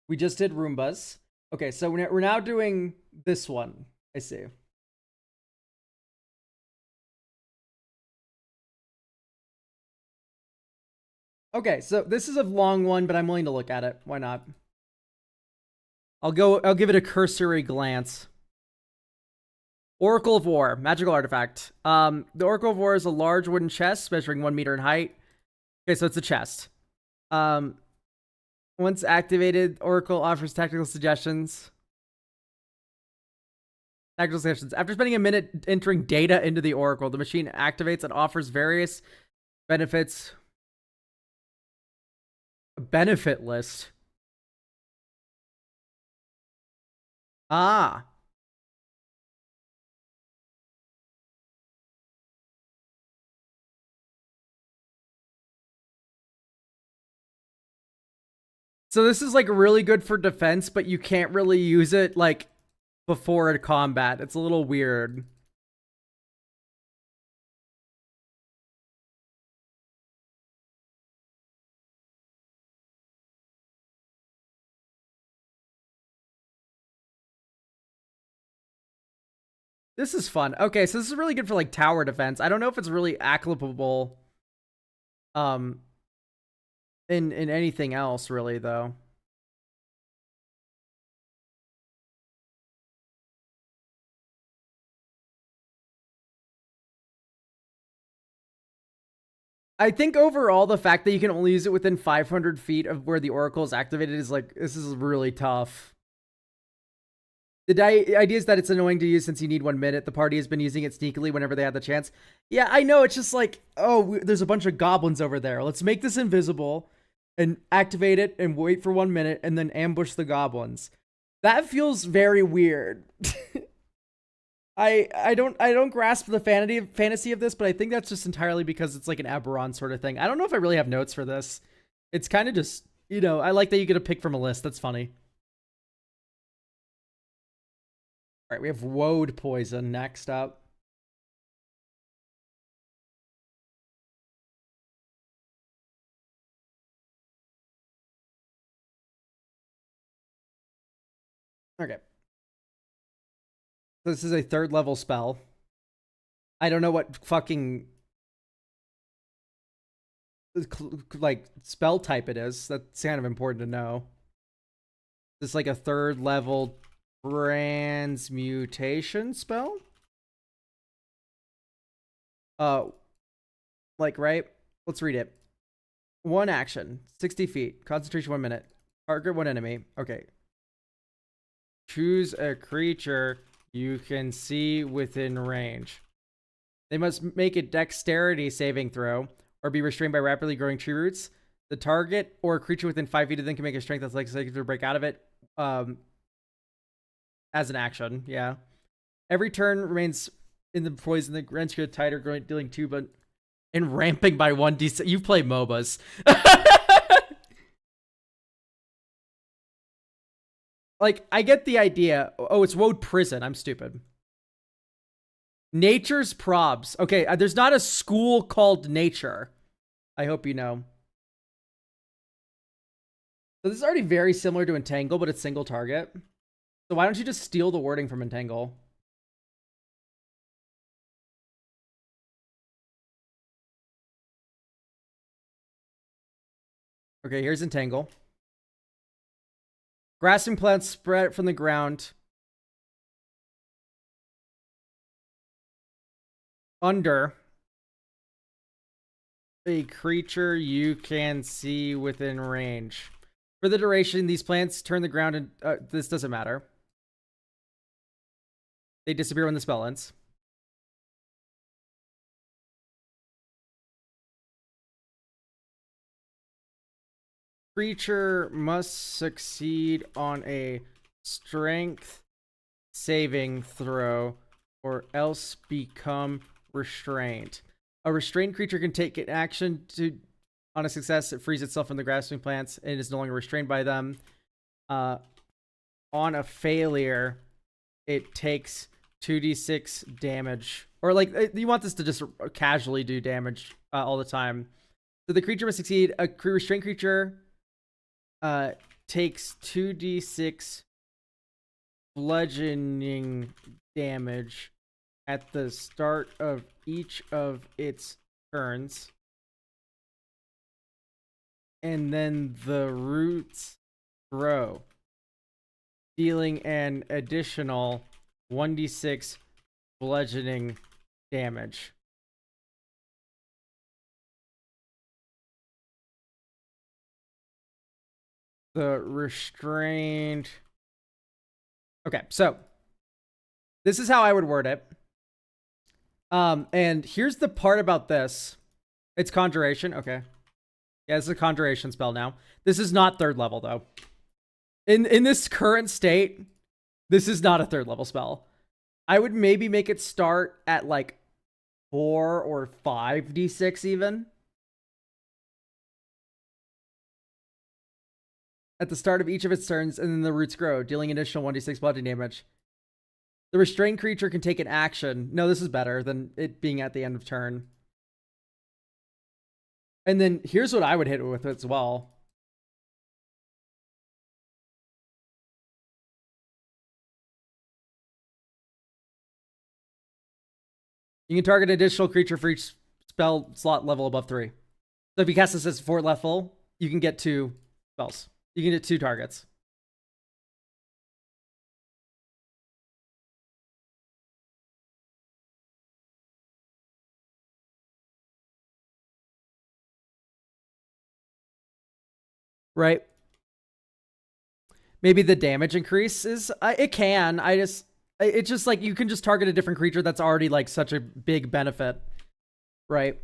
We just did Roombas. Okay, so we're now doing this one. I see. Okay, so this is a long one, but I'm willing to look at it. Why not? I'll give it a cursory glance. Oracle of War, magical artifact. The Oracle of War is a large wooden chest measuring 1 meter in height. Okay, so it's a chest. Once activated, Oracle offers tactical suggestions. Tactical suggestions. After spending a minute entering data into the Oracle, the machine activates and offers various benefits. A benefit list. Ah. So this is like really good for defense, but you can't really use it like before a combat. It's a little weird. This is fun. Okay, so this is really good for like tower defense. I don't know if it's really applicable um in anything else really though. I think overall the fact that you can only use it within 500 feet of where the Oracle is activated is like, this is really tough. The idea is that it's annoying to use since you need 1 minute. The party has been using it sneakily whenever they had the chance. Yeah, I know. It's just like, oh, there's a bunch of goblins over there. Let's make this invisible and activate it and wait for 1 minute and then ambush the goblins. That feels very weird. I don't grasp the fantasy of this, but I think that's just entirely because it's like an Eberron sort of thing. I don't know if I really have notes for this. It's kind of just, I like that you get to pick from a list. That's funny. All right, we have Woad Poison next up. Okay. This is a 3rd level spell. I don't know what fucking like spell type it is. That's kind of important to know. This is like a 3rd level transmutation spell. Like, right? Let's read it. 1 action, 60 feet, concentration 1 minute, target 1 enemy. Okay. Choose a creature you can see within range. They must make a dexterity saving throw or be restrained by rapidly growing tree roots. The target or a creature within 5 feet of them can make a strength athletics to break out of it as an action. Yeah. Every turn remains in the poison that grants you a tighter, dealing 2, but and ramping by 1d6. You play MOBAs. Like, I get the idea. Oh, it's Woad Prison. I'm stupid. Nature's Probs. Okay, there's not a school called Nature. I hope you know. So this is already very similar to Entangle, but it's single target. So why don't you just steal the wording from Entangle? Okay, here's Entangle. Grasping plants spread from the ground under a creature you can see within range. For the duration, these plants turn the ground and this doesn't matter. They disappear when the spell ends. Creature must succeed on a strength saving throw or else become restrained. A restrained creature can take an action to on a success. It frees itself from the grasping plants and is no longer restrained by them. On a failure, it takes 2d6 damage. Or like, you want this to just casually do damage all the time. So the creature must succeed. A restrained creature takes 2d6 bludgeoning damage at the start of each of its turns. And then the roots grow, dealing an additional 1d6 bludgeoning damage. The restrained... Okay, so this is how I would word it. And here's the part about this. It's Conjuration. Okay. Yeah, it's a Conjuration spell now. This is not 3rd level, though. In this current state, this is not a 3rd level spell. I would maybe make it start at like 4 or 5d6 even. At the start of each of its turns, and then the roots grow, dealing additional 1d6 bludgeoning damage. The restrained creature can take an action. No, this is better than it being at the end of turn. And then here's what I would hit it with as well. You can target an additional creature for each spell slot level above 3. So if you cast this as 4th level, you can get 2 spells. You can get 2 targets. Right? Maybe the damage increases. It can. It's just like you can just target a different creature that's already like such a big benefit, right?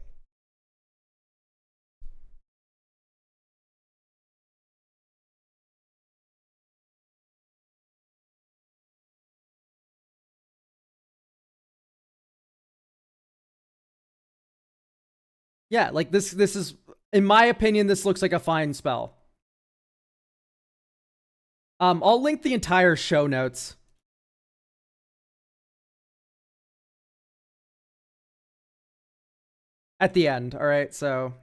Yeah, like this is, in my opinion, this looks like a fine spell. I'll link the entire show notes at the end. All right, so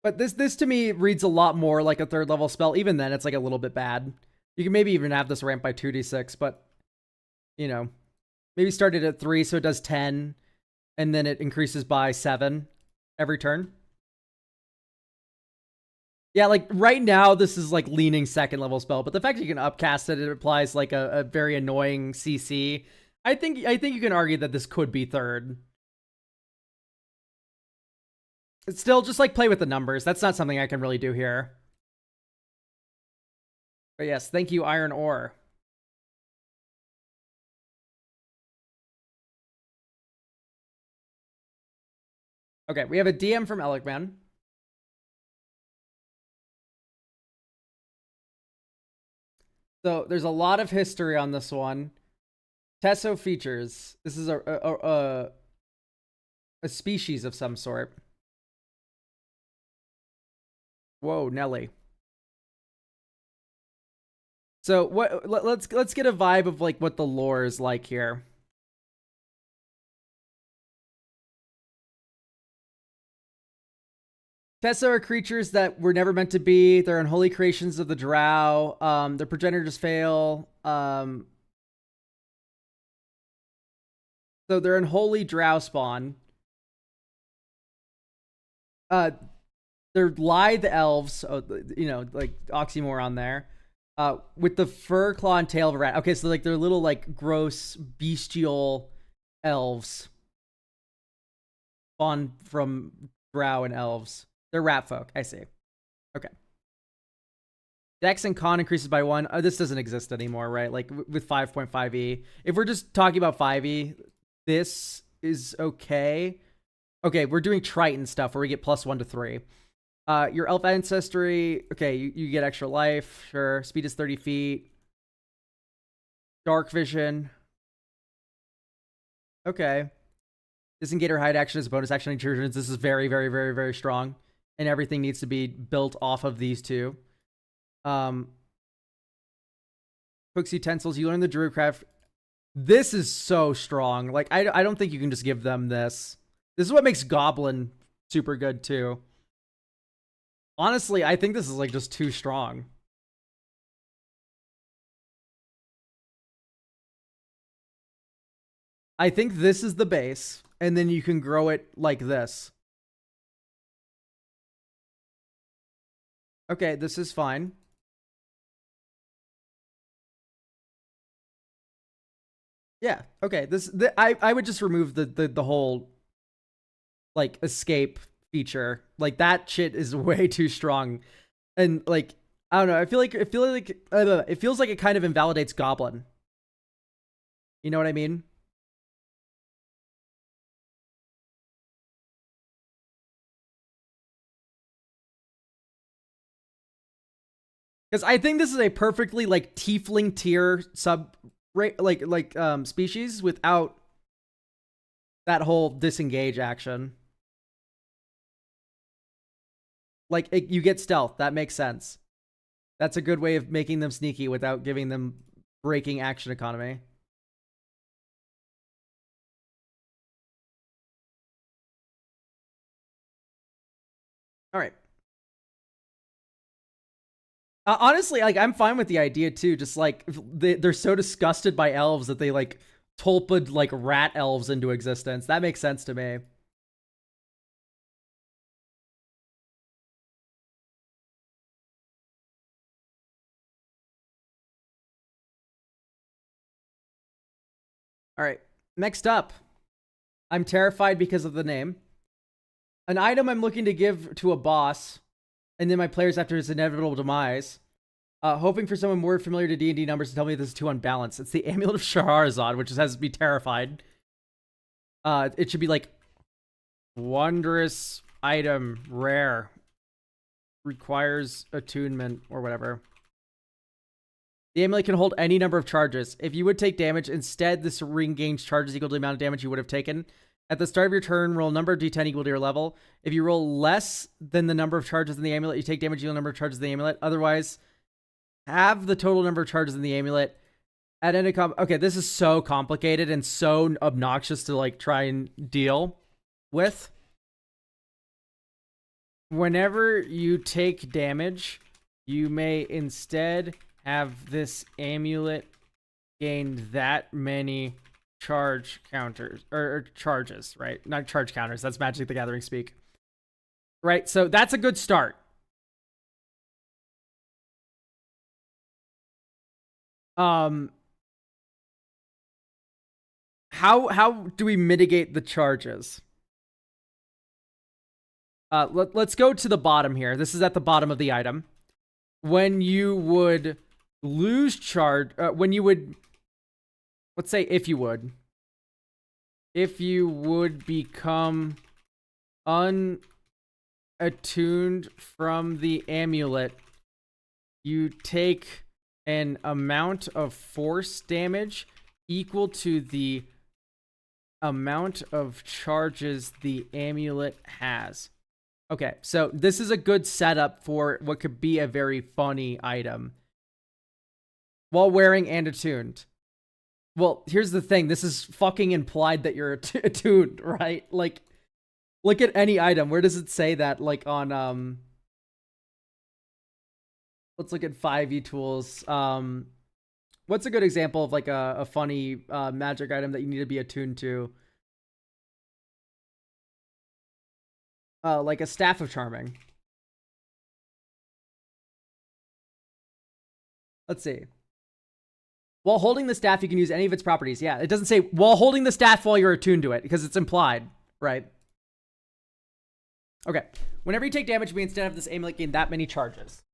but this to me reads a lot more like a third level spell. Even then, it's like a little bit bad. You can maybe even have this ramp by 2d6, but you know, maybe start it at 3 so it does 10, and then it increases by 7 every turn. Yeah, like right now, this is like leaning second level spell, but the fact that you can upcast it, it applies like a very annoying CC. I think you can argue that this could be third. It's still just like play with the numbers. That's not something I can really do here. But yes, thank you, Iron Ore. Okay, we have a DM from Elikman. So there's a lot of history on this one. Tesso features. This is a species of some sort. Whoa, Nelly. So what? Let's get a vibe of like what the lore is like here. Tesso are creatures that were never meant to be. They're unholy creations of the drow. Their progenitors fail. So they're unholy drow spawn. They're lithe elves. So, you know, like oxymoron there. With the fur, claw, and tail of a rat. Okay, so like they're little like gross bestial elves spawn from drow and elves. They're rat folk. I see. Okay. Dex and con increases by 1. This doesn't exist anymore, right? Like with 5.5e. If we're just talking about 5e, this is okay. Okay, we're doing Triton stuff where we get +1 to 3. Your elf ancestry, okay, you get extra life, sure. Speed is 30 feet. Dark vision. Okay. Disengage or hide action is a bonus action intrusions. This is very, very, very, very strong. And everything needs to be built off of these two. Cooks utensils. You learn the Druidcraft. This is so strong. Like, I don't think you can just give them this. This is what makes Goblin super good, too. Honestly, I think this is, like, just too strong. I think this is the base, and then you can grow it like this. Okay, this is fine. Yeah, okay. I would just remove the whole like escape feature. Like that shit is way too strong. And like I don't know, it feels like it kind of invalidates Goblin. You know what I mean? Because I think this is a perfectly like tiefling tier sub species without that whole disengage action. Like you get stealth, that makes sense. That's a good way of making them sneaky without giving them breaking action economy. All right. Honestly, like I'm fine with the idea too. Just like they're so disgusted by elves that they like tulped like rat elves into existence. That makes sense to me. All right. Next up, I'm terrified because of the name. An item I'm looking to give to a boss, and then my players after his inevitable demise. Hoping for someone more familiar to D&D numbers to tell me this is too unbalanced. It's the Amulet of Shahrazad, which has me terrified. It should be like wondrous item, rare, requires attunement or whatever. The amulet can hold any number of charges. If you would take damage, instead this ring gains charges equal to the amount of damage you would have taken. At the start of your turn, roll a number of d10 equal to your level. If you roll less than the number of charges in the amulet, you take damage equal to the number of charges in the amulet. Otherwise, have the total number of charges in the amulet. At any okay, this is so complicated and so obnoxious to like try and deal with. Whenever you take damage, you may instead have this amulet gain that many charge counters or charges, right? Not charge counters. That's Magic the Gathering speak. Right? So that's a good start. How do we mitigate the charges? Let's go to the bottom here. This is at the bottom of the item. When you would lose charge, when you would, let's say if you would become unattuned from the amulet, you take an amount of force damage equal to the amount of charges the amulet has. Okay, so this is a good setup for what could be a very funny item. While wearing and attuned. Well, here's the thing. This is fucking implied that you're attuned, right? Like, look at any item. Where does it say that? Like on, let's look at 5e tools. What's a good example of like a funny magic item that you need to be attuned to? Like a Staff of Charming. Let's see. While holding the staff, you can use any of its properties. Yeah, it doesn't say while holding the staff while you're attuned to it, because it's implied, right? Okay. Whenever you take damage, we instead have this amulet gain that many charges.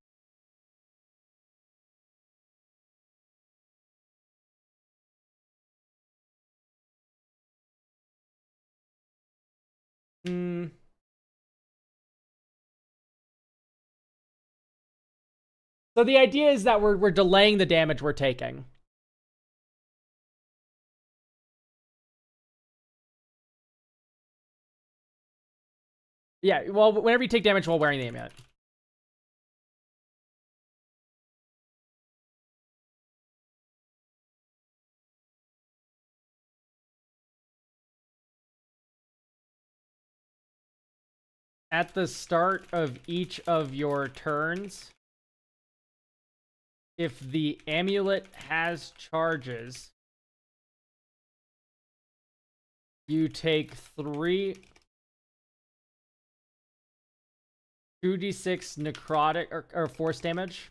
So the idea is that we're delaying the damage we're taking. Yeah, well, whenever you take damage while wearing the amulet. At the start of each of your turns, if the amulet has charges, you take 2d6 necrotic or force damage.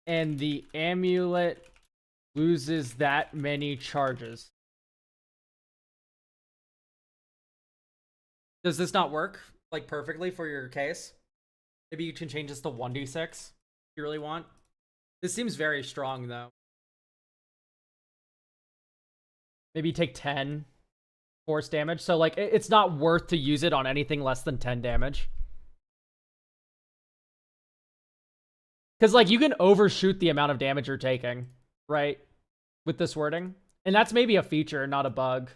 And the amulet loses that many charges. Does this not work like perfectly for your case? Maybe you can change this to 1d6 if you really want. This seems very strong though. Maybe you take 10 force damage. So like it's not worth to use it on anything less than 10 damage. Because like you can overshoot the amount of damage you're taking, right? With this wording. And that's maybe a feature, not a bug.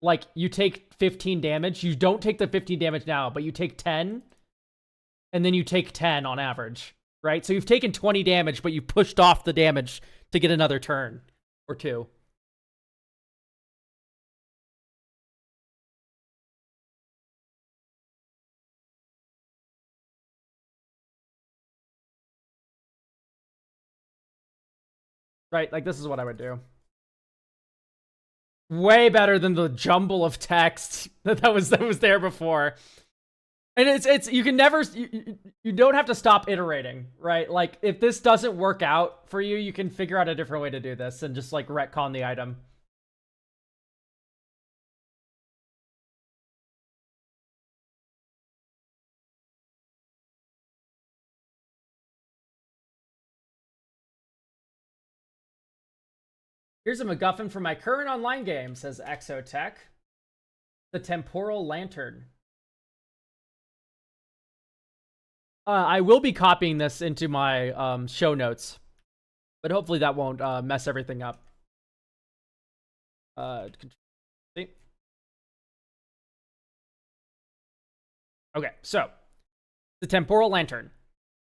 Like you take 15 damage. You don't take the 15 damage now, but you take 10. And then you take 10 on average, right? So you've taken 20 damage, but you pushed off the damage to get another turn or two. Right, like this is what I would do. Way better than the jumble of text that was there before. And it's you can never you don't have to stop iterating, right? Like if this doesn't work out for you, you can figure out a different way to do this and just like retcon the item. Here's a MacGuffin for my current online game, says Exotech. The Temporal Lantern. I will be copying this into my show notes, but hopefully that won't mess everything up. See? Okay, so the Temporal Lantern.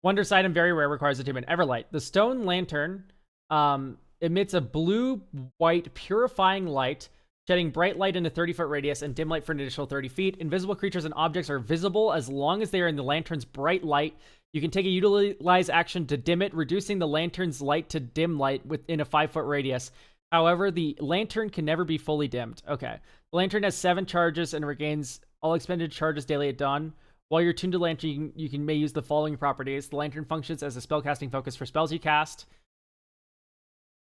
Wondrous item, very rare, requires attunement. Everlight. The stone lantern emits a blue-white purifying light, shedding bright light in a 30-foot radius and dim light for an additional 30 feet. Invisible creatures and objects are visible as long as they are in the lantern's bright light. You can take a utilize action to dim it, reducing the lantern's light to dim light within a 5-foot radius. However, the lantern can never be fully dimmed. Okay. The lantern has 7 charges and regains all expended charges daily at dawn. While you're tuned to the lantern, you may use the following properties. The lantern functions as a spellcasting focus for spells you cast.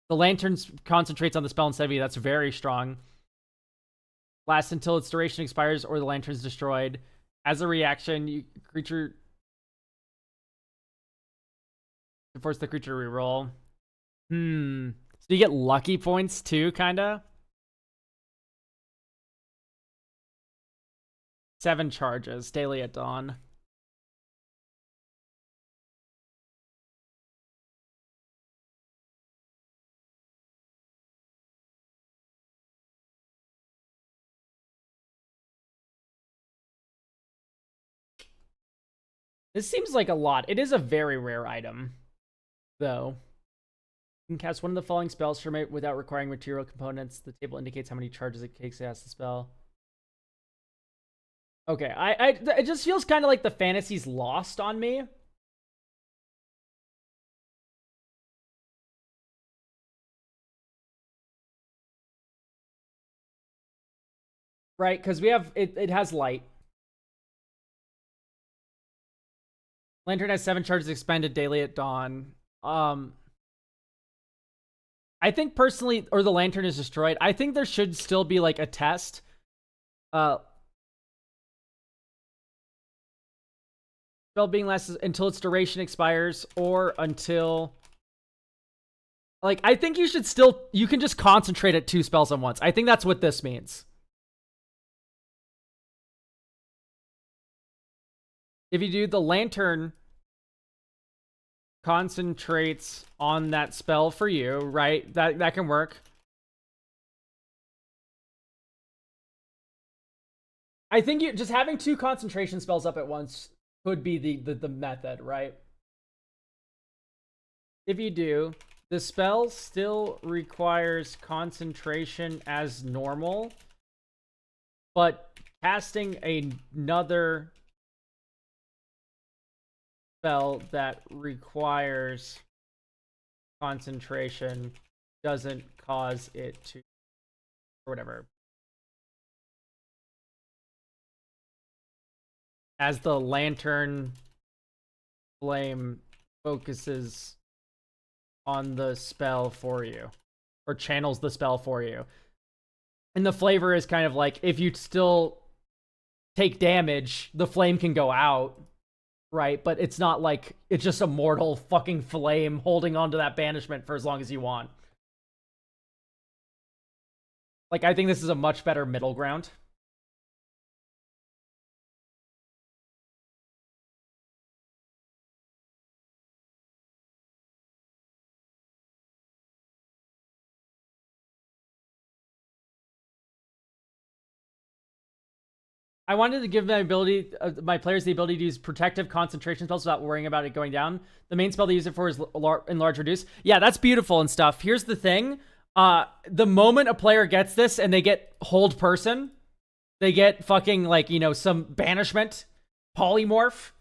The lantern concentrates on the spell instead of you. That's very strong. Lasts until its duration expires or the lantern's destroyed. As a reaction, creature... force the creature to reroll. So you get lucky points too, kinda? 7 charges, daily at dawn. This seems like a lot. It is a very rare item, though. You can cast one of the following spells from it without requiring material components. The table indicates how many charges it takes to cast the spell. Okay, it just feels kind of like the fantasy's lost on me. Right, because we have, it has light. Lantern has 7 charges expended daily at dawn. I think personally, or the lantern is destroyed. I think there should still be like a test. Spell being lasts until its duration expires or until... Like, I think you should still... You can just concentrate at 2 spells at once. I think that's what this means. If you do, the lantern concentrates on that spell for you, right? That can work. I think you just having 2 concentration spells up at once could be the method, right? If you do, the spell still requires concentration as normal, but casting another spell that requires concentration doesn't cause it to, or whatever. As the lantern flame focuses on the spell for you, or channels the spell for you. And the flavor is kind of like, if you still take damage, the flame can go out, right? But it's not like it's just a mortal fucking flame holding onto that banishment for as long as you want. Like, I think this is a much better middle ground. I wanted to give my players the ability to use protective concentration spells without worrying about it going down. The main spell they use it for is enlarge reduce. Yeah, that's beautiful and stuff. Here's the thing. The moment a player gets this and they get hold person, they get fucking, like, you know, some banishment, polymorph,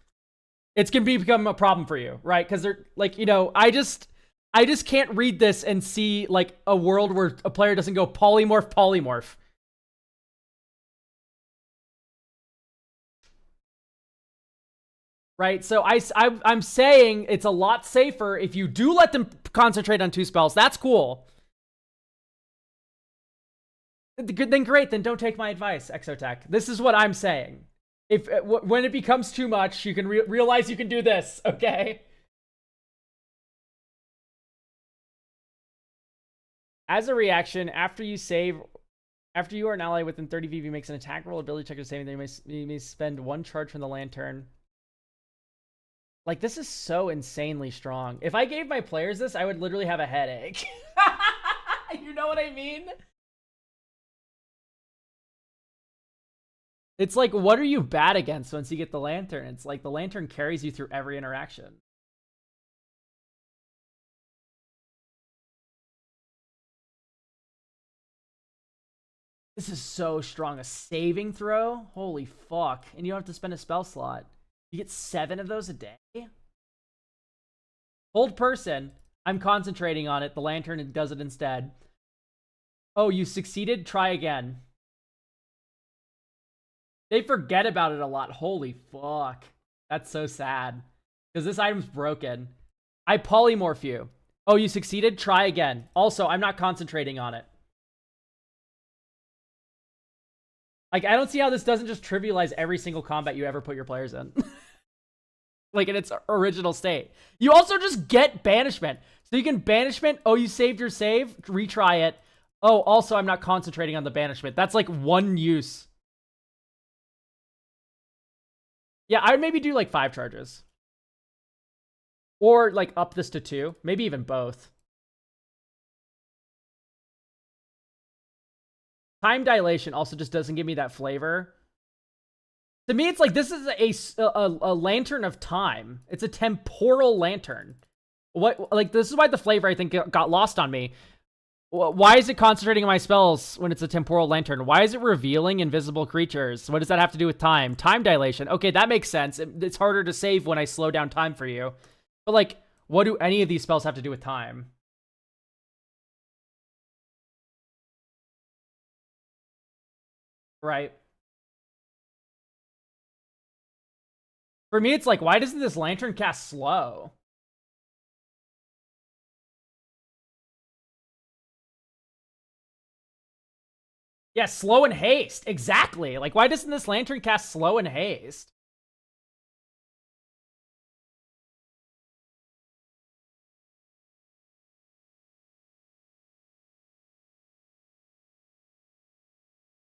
it's gonna become a problem for you, right? Because they're, like, you know, I just can't read this and see, like, a world where a player doesn't go polymorph. Right, so I'm saying it's a lot safer if you do let them concentrate on 2 spells. That's cool. Then great, then don't take my advice, Exotech. This is what I'm saying. When it becomes too much, you can realize you can do this, okay? As a reaction, after you are an ally within 30 VV makes an attack roll, ability check or saving, then you may spend 1 charge from the lantern. Like, this is so insanely strong. If I gave my players this, I would literally have a headache. You know what I mean? It's like, what are you bad against once you get the lantern? It's like the lantern carries you through every interaction. This is so strong. A saving throw? Holy fuck. And you don't have to spend a spell slot. You get 7 of those a day? Hold person. I'm concentrating on it. The lantern does it instead. Oh, you succeeded? Try again. They forget about it a lot. Holy fuck. That's so sad. Because this item's broken. I polymorph you. Oh, you succeeded? Try again. Also, I'm not concentrating on it. Like, I don't see how this doesn't just trivialize every single combat you ever put your players in. Like, in its original state. You also just get banishment. So you can banishment. Oh, you saved your save. Retry it. Oh, also, I'm not concentrating on the banishment. That's like 1 use. Yeah, I would maybe do like 5 charges. Or like up this to 2. Maybe even both. Time dilation also just doesn't give me that flavor. To me, it's like this is a lantern of time. It's a temporal lantern. What, like, this is why the flavor, I think, got lost on me. Why is it concentrating on my spells when it's a temporal lantern? Why is it revealing invisible creatures? What does that have to do with time? Time dilation. Okay, that makes sense. It's harder to save when I slow down time for you. But, like, what do any of these spells have to do with time? Right. For me, it's like, why doesn't this lantern cast slow? Yeah, slow and haste. Exactly. Like, why doesn't this lantern cast slow and haste?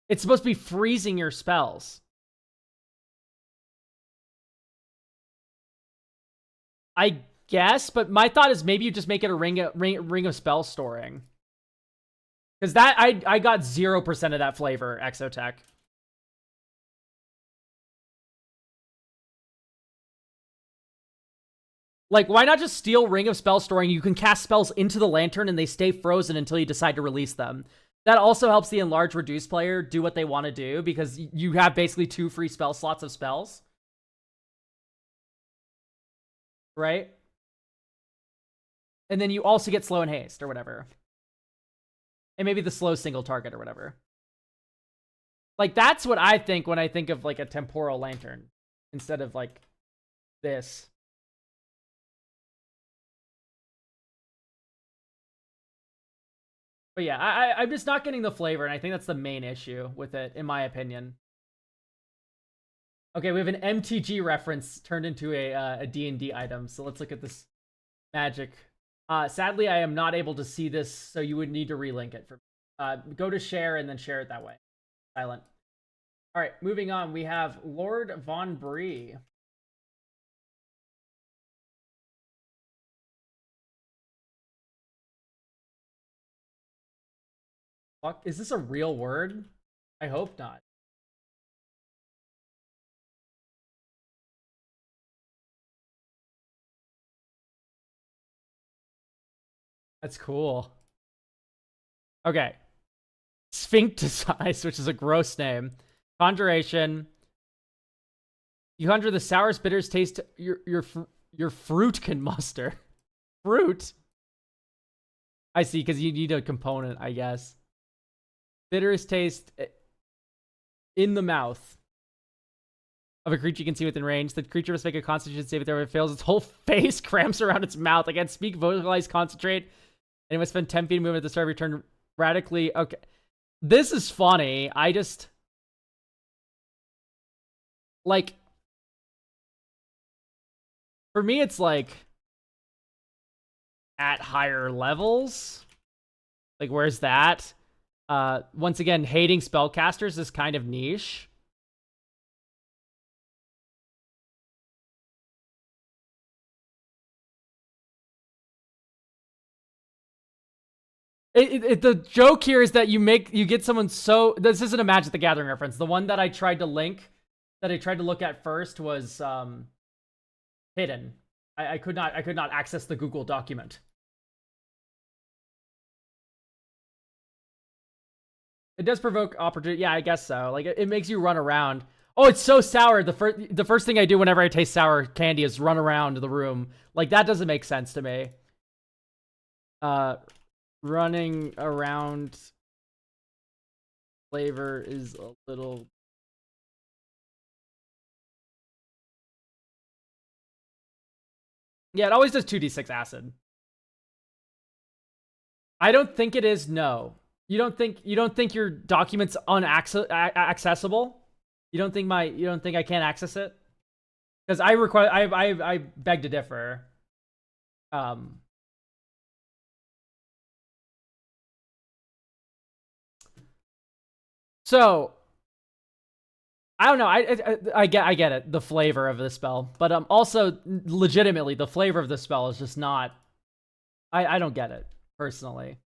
It's supposed to be freezing your spells. I guess, but my thought is maybe you just make it a ring of spell storing. Because that, I got 0% of that flavor, Exotech. Like, why not just steal Ring of Spell Storing? You can cast spells into the lantern and they stay frozen until you decide to release them. That also helps the Enlarge Reduce player do what they want to do because you have basically 2 free spell slots of spells. Right? And then you also get Slow and Haste or whatever. And maybe the slow single target or whatever. Like, that's what I think when I think of, like, a temporal lantern. Instead of, like, this. But yeah, I'm just not getting the flavor, and I think that's the main issue with it, in my opinion. Okay, we have an MTG reference turned into a D&D item, so let's look at this magic. Sadly, I am not able to see this, so you would need to relink it. Go to share and then share it that way. Silent. All right, moving on. We have Lord Von Brie. Fuck, is this a real word? I hope not. That's cool. Okay. Sphincticize, which is a gross name. Conjuration. You conjure the sourest, bitterest taste your fruit can muster. Fruit? I see, because you need a component, I guess. Bitterest taste in the mouth of a creature you can see within range. The creature must make a constitution save if it fails. Its whole face cramps around its mouth. I can't speak, vocalize, concentrate. And it must spend 10 feet of movement at the start of your turn radically. Okay. This is funny. I just... Like... For me, it's like... At higher levels... Like, where's that? Once again, hating spellcasters is kind of niche. The joke here is that you get someone so. This isn't a Magic the Gathering reference. The one that I tried to link, that I tried to look at first was hidden. I could not access the Google document. It does provoke opportunity. Yeah, I guess so. Like it makes you run around. Oh, it's so sour. The first thing I do whenever I taste sour candy is run around the room. Like that doesn't make sense to me. Running around flavor is a little. Yeah, it always does 2d6 acid. I don't think it is. No, you don't think your document's accessible? You don't think I can't access it? Because I beg to differ. So I don't know. I get it, the flavor of the spell, but also legitimately the flavor of the spell is just not. I don't get it personally.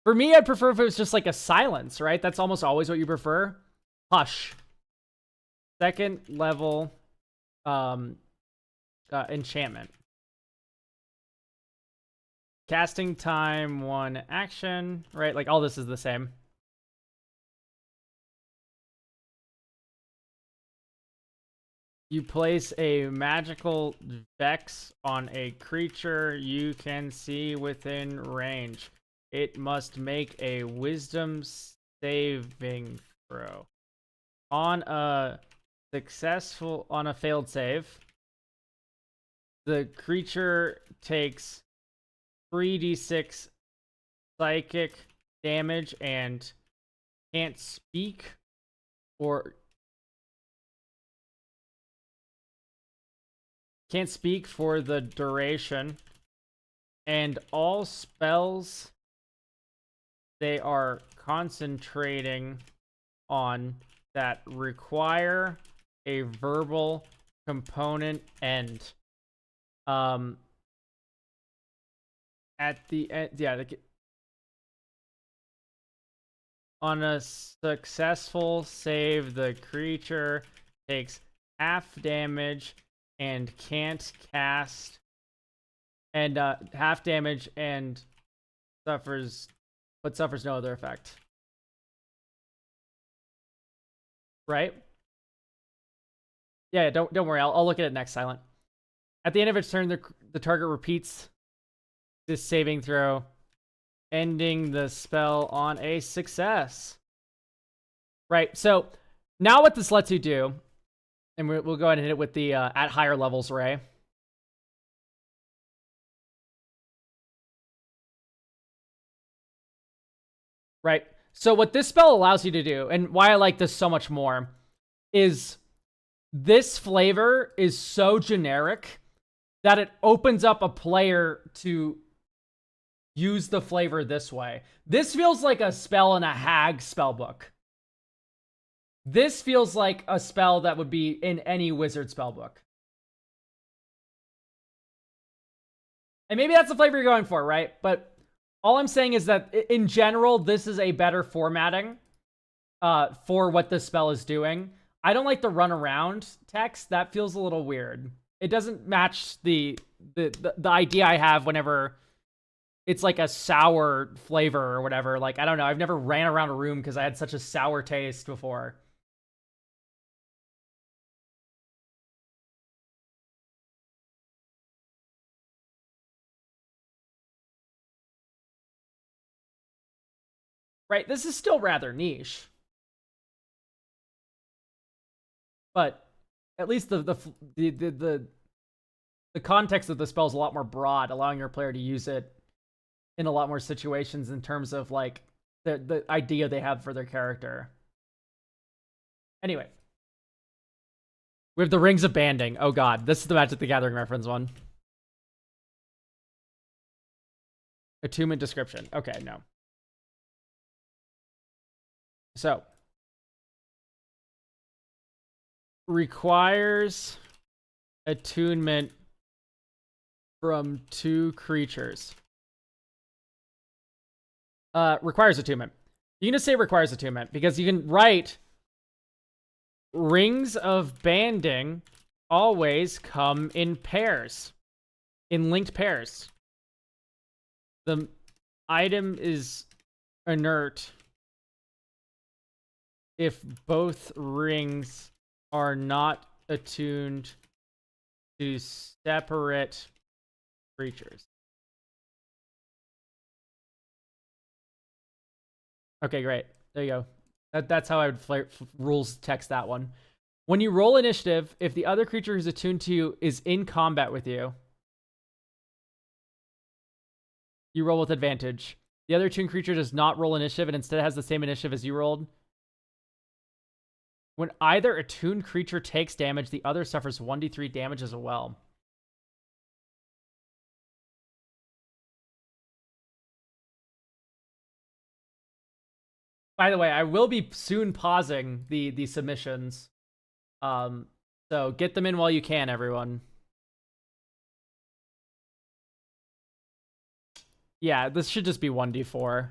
For me, I'd prefer if it was just like a silence, right? That's almost always what you prefer. Hush. Second level, enchantment. Casting time, 1 action, right? Like all this is the same. You place a magical vex on a creature you can see within range. It must make a wisdom saving throw. On a failed save, the creature takes 3d6 psychic damage and can't speak for the duration, and all spells they are concentrating on that require a verbal component end. At the end, yeah, on a successful save, the creature takes half damage and can't cast, and half damage and suffers no other effect. Right? Yeah, don't worry. I'll look at it next, Silent. At the end of its turn, the target repeats this saving throw, ending the spell on a success. Right. So now what this lets you do, and we'll go ahead and hit it with the at higher levels ray. Right. So what this spell allows you to do, and why I like this so much more, is this flavor is so generic that it opens up a player to use the flavor this way. This feels like a spell in a hag spellbook. This feels like a spell that would be in any wizard spellbook. And maybe that's the flavor you're going for, right? But all I'm saying is that in general, this is a better formatting for what this spell is doing. I don't like the run around text. That feels a little weird. It doesn't match the idea I have whenever it's like a sour flavor or whatever. Like, I don't know. I've never ran around a room because I had such a sour taste before. Right? This is still rather niche. But at least the context of the spell is a lot more broad, allowing your player to use it in a lot more situations in terms of like the idea they have for their character. Anyway, we have the Rings of Banding. Oh god, this is the Magic the Gathering reference one. Attunement description. Okay, no. So, requires attunement from 2 creatures. Requires attunement. You can just say requires attunement because you can write rings of banding always come in pairs, in linked pairs. The item is inert if both rings are not attuned to separate creatures. Okay, great. There you go. That's how I would rules text that one. When you roll initiative, if the other creature who's attuned to you is in combat with you, you roll with advantage. The other attuned creature does not roll initiative and instead has the same initiative as you rolled. When either attuned creature takes damage, the other suffers 1d3 damage as well. By the way, I will be soon pausing the submissions. So get them in while you can, everyone. Yeah, this should just be 1d4.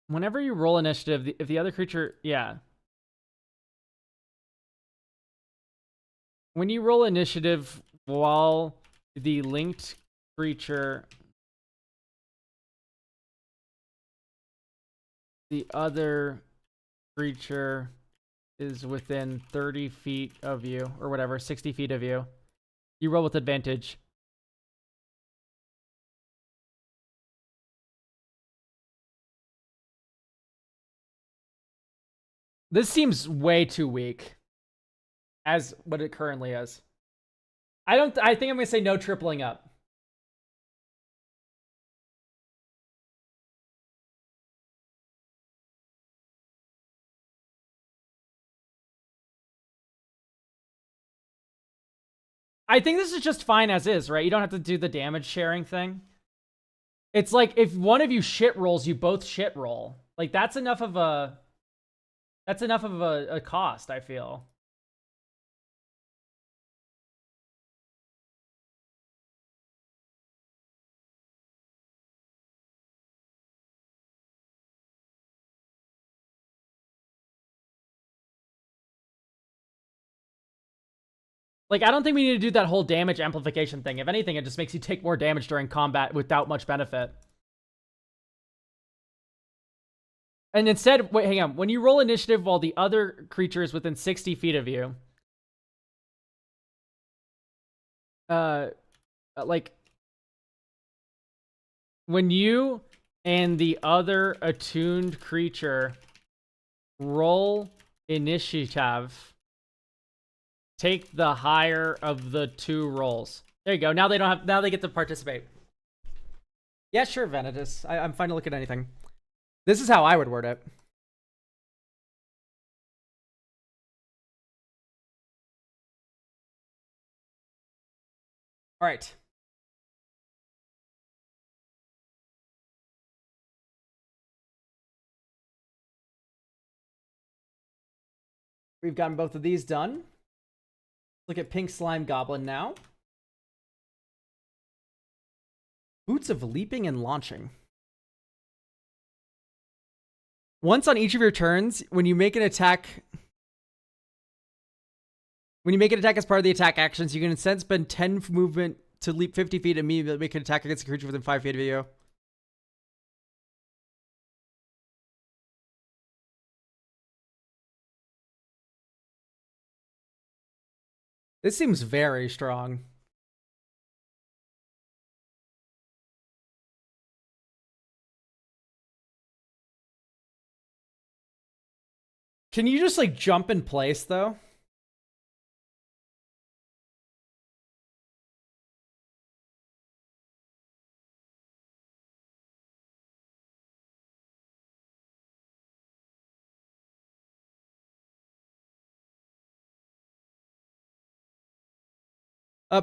Whenever you roll initiative, if the other creature... Yeah. When you roll initiative while the linked creature... The other creature is within 30 feet of you, or whatever, 60 feet of you. You roll with advantage. This seems way too weak as what it currently is. I think I'm going to say no tripling up. I think this is just fine as is, right? You don't have to do the damage sharing thing. It's like if one of you shit rolls, you both shit roll. Like that's enough of a cost, I feel. Like, I don't think we need to do that whole damage amplification thing. If anything, it just makes you take more damage during combat without much benefit. And instead, wait, hang on. When you roll initiative while the other creature is within 60 feet of you, like, when you and the other attuned creature roll initiative, take the higher of the 2 rolls. There you go. Now they get to participate. Yeah, sure, Vanitas. I'm fine to look at anything. This is how I would word it. All right. We've gotten both of these done. Look at Pink Slime Goblin now. Boots of Leaping and Launching. Once on each of your turns, when you make an attack as part of the attack actions, you can instead spend 10 movement to leap 50 feet and immediately make an attack against a creature within 5 feet of you. This seems very strong. Can you just, like, jump in place, though?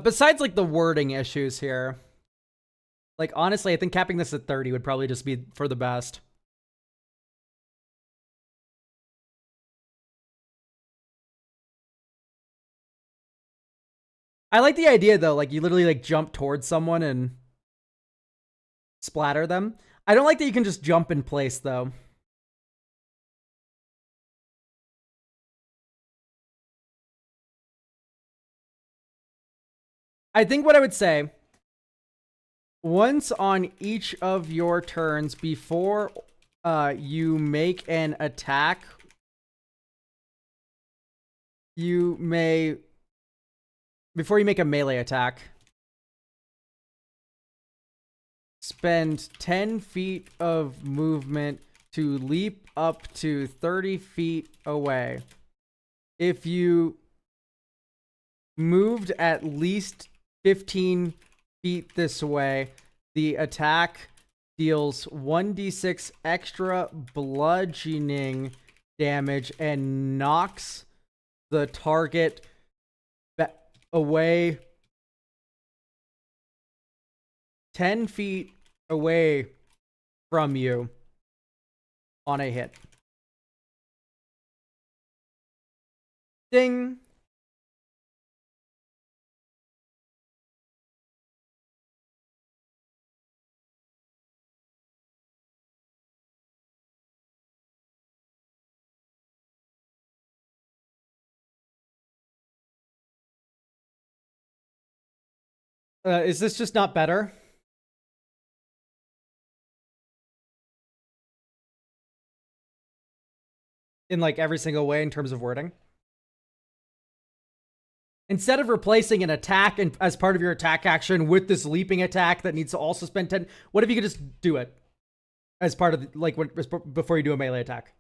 Besides, like, the wording issues here. Like, honestly, I think capping this at 30 would probably just be for the best. I like the idea, though. Like, you literally, like, jump towards someone and splatter them. I don't like that you can just jump in place, though. I think what I would say, once on each of your turns before you make an attack, you may, before you make a melee attack, spend 10 feet of movement to leap up to 30 feet away. If you moved at least 15 feet this way, the attack deals 1d6 extra bludgeoning damage and knocks the target away 10 feet away from you on a hit. Ding. Is this just not better? In like every single way in terms of wording? Instead of replacing an attack as part of your attack action with this leaping attack that needs to also spend 10, what if you could just do it as part of the, like before you do a melee attack?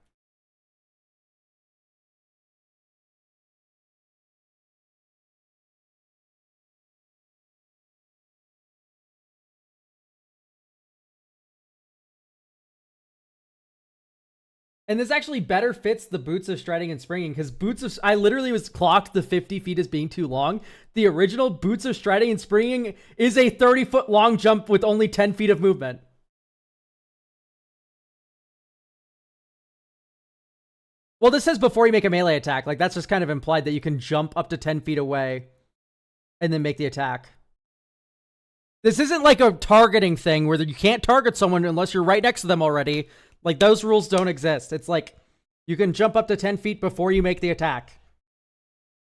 And this actually better fits the boots of striding and springing, because I literally was clocked the 50 feet as being too long. The original boots of striding and springing is a 30-foot long jump with only 10 feet of movement. Well, this says before you make a melee attack. Like, that's just kind of implied that you can jump up to 10 feet away and then make the attack. This isn't like a targeting thing where you can't target someone unless you're right next to them already. Like, those rules don't exist. It's like, you can jump up to 10 feet before you make the attack.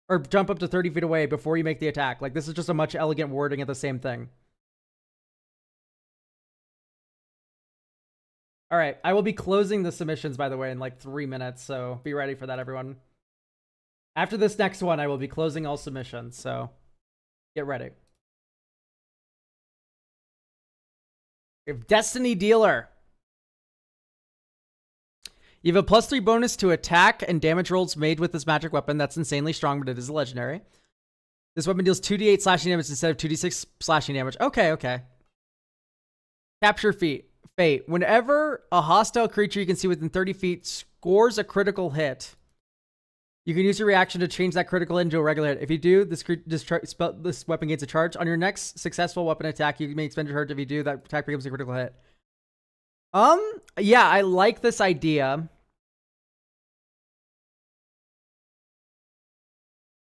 Or jump up to 30 feet away before you make the attack. Like, this is just a much elegant wording of the same thing. All right, I will be closing the submissions, by the way, in like 3 minutes, so be ready for that, everyone. After this next one, I will be closing all submissions, so get ready. We have Destiny Dealer. You have a +3 bonus to attack and damage rolls made with this magic weapon. That's insanely strong, but it is a legendary. This weapon deals 2d8 slashing damage instead of 2d6 slashing damage. Okay. Capture Fate. Whenever a hostile creature you can see within 30 feet scores a critical hit, you can use your reaction to change that critical hit into a regular hit. If you do, this weapon gains a charge. On your next successful weapon attack, you may expend your charge. If you do, that attack becomes a critical hit. Yeah, I like this idea.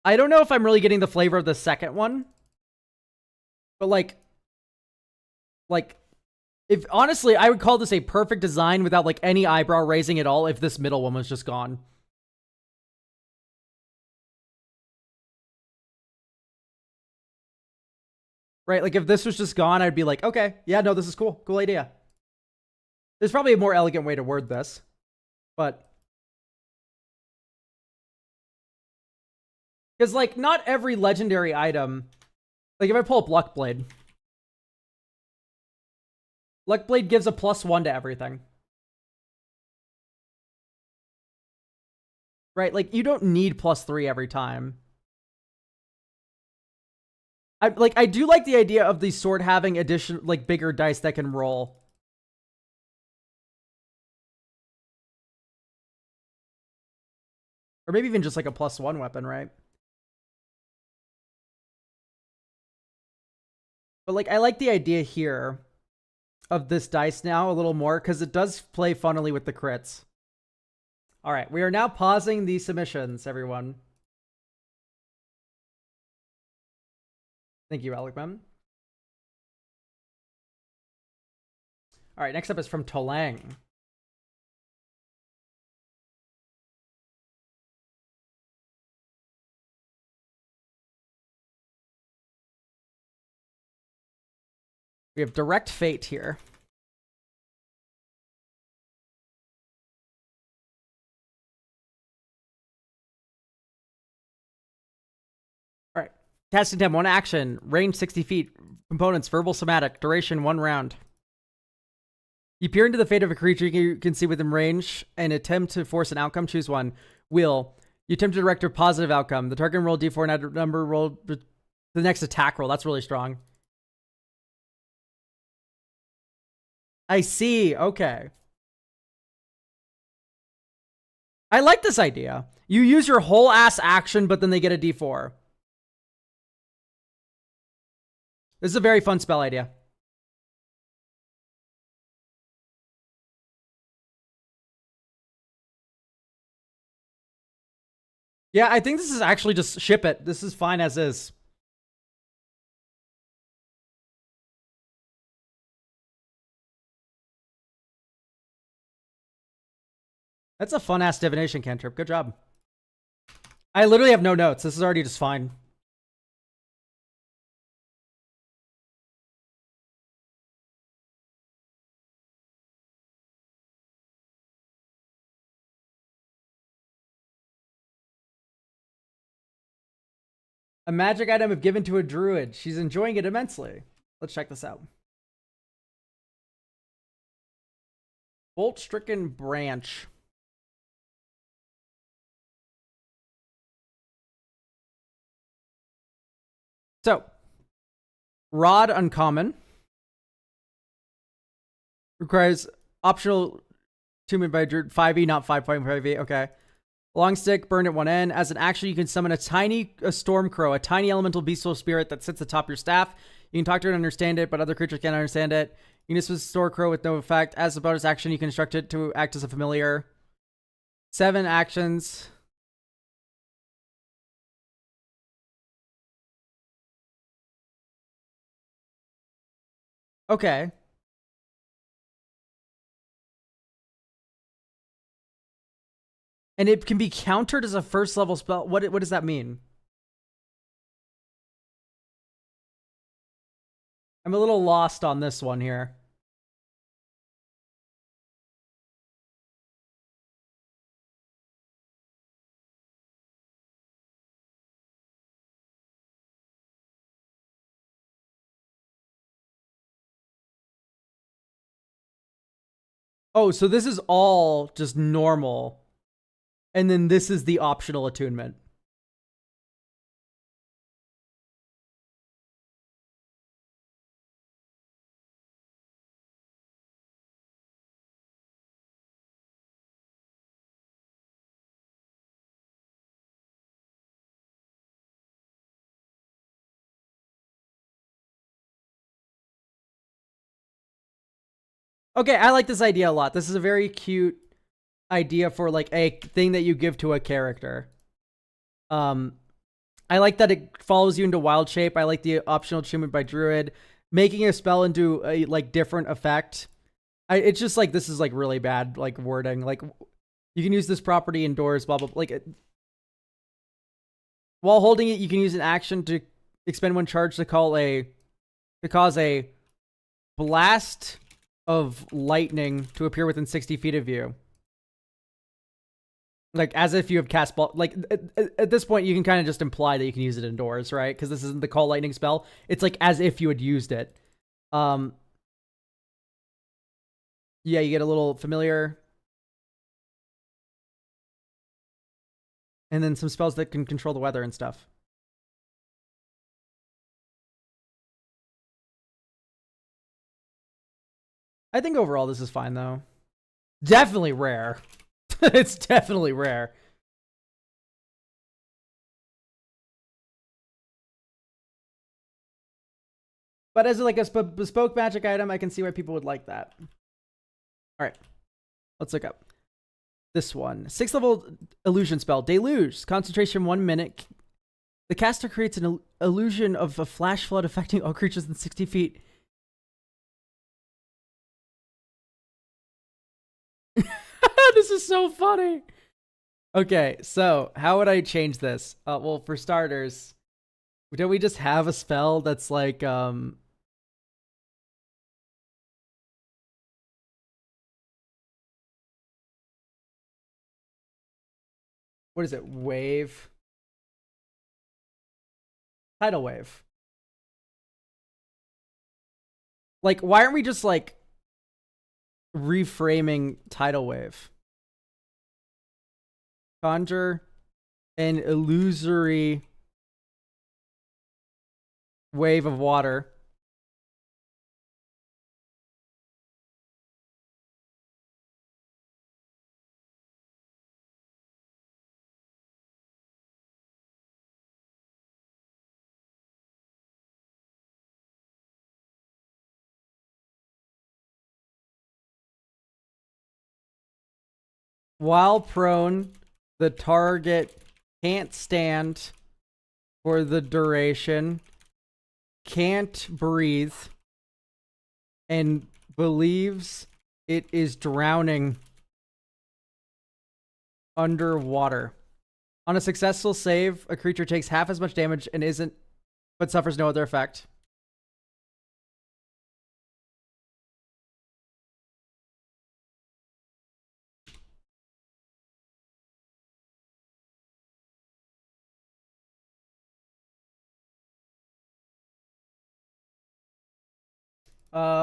I don't know if I'm really getting the flavor of the second one. But like, if honestly, I would call this a perfect design without like any eyebrow raising at all if this middle one was just gone. Right? Like, if this was just gone, I'd be like, okay, yeah, no, this is cool. Cool idea. There's probably a more elegant way to word this. But because, like, not every legendary item... Like, if I pull up Luckblade... Luckblade gives a +1 to everything. Right? Like, you don't need +3 every time. I do like the idea of the sword having bigger dice that can roll. Or maybe even just like a +1 weapon, right? But like, I like the idea here of this dice now a little more because it does play funnily with the crits. All right, we are now pausing the submissions, everyone. Thank you, Alec Mem. All right, next up is from Tolang. We have Direct Fate here. All right. Casting Temp, 1 action. Range 60 feet. Components, verbal, somatic. Duration, 1 round. You peer into the fate of a creature you can see within range and attempt to force an outcome. Choose one. Wheel. You attempt to direct a positive outcome. The target roll D4 and add a number roll the next attack roll. That's really strong. I see. Okay. I like this idea. You use your whole ass action, but then they get a D4. This is a very fun spell idea. Yeah, I think this is actually just ship it. This is fine as is. That's a fun-ass divination cantrip. Good job. I literally have no notes. This is already just fine. A magic item if given to a druid. She's enjoying it immensely. Let's check this out. Bolt-stricken branch. So, Rod uncommon. Requires optional attunement by druid 5e, not 5.5e. Okay. Long stick, burned at one end. As an action, you can summon a storm crow, a tiny elemental bestial spirit that sits atop your staff. You can talk to it and understand it, but other creatures can't understand it. You can dismiss storm crow with no effect. As a bonus action, you can instruct it to act as a familiar. 7 actions. Okay. And it can be countered as a first level spell. What does that mean? I'm a little lost on this one here. Oh, so this is all just normal. And then this is the optional attunement. Okay, I like this idea a lot. This is a very cute idea for like a thing that you give to a character. I like that it follows you into wild shape. I like the optional attunement by druid, making a spell into a like different effect. It's just like this is like really bad like wording. Like you can use this property indoors, blah blah. Like while holding it, you can use an action to expend 1 charge to cause a blast of lightning to appear within 60 feet of you. Like, as if you have cast ball. Like, at this point, you can kind of just imply that you can use it indoors, right? Because this isn't the call lightning spell. It's like as if you had used it. Yeah, you get a little familiar. And then some spells that can control the weather and stuff. I think overall this is fine, though. Definitely rare. It's definitely rare. But as like a bespoke magic item, I can see why people would like that. All right, let's look up this one. 6th level illusion spell, Deluge. Concentration 1 minute. The caster creates an illusion of a flash flood affecting all creatures within 60 feet. This is so funny. Okay, so how would I change this? Well, for starters, don't we just have a spell that's like what is it? Wave. Tidal wave. Like, why aren't we just like reframing tidal wave? Conjure an illusory wave of water. While prone, the target can't stand for the duration, can't breathe, and believes it is drowning underwater. On a successful save, a creature takes half as much damage and isn't, but suffers no other effect.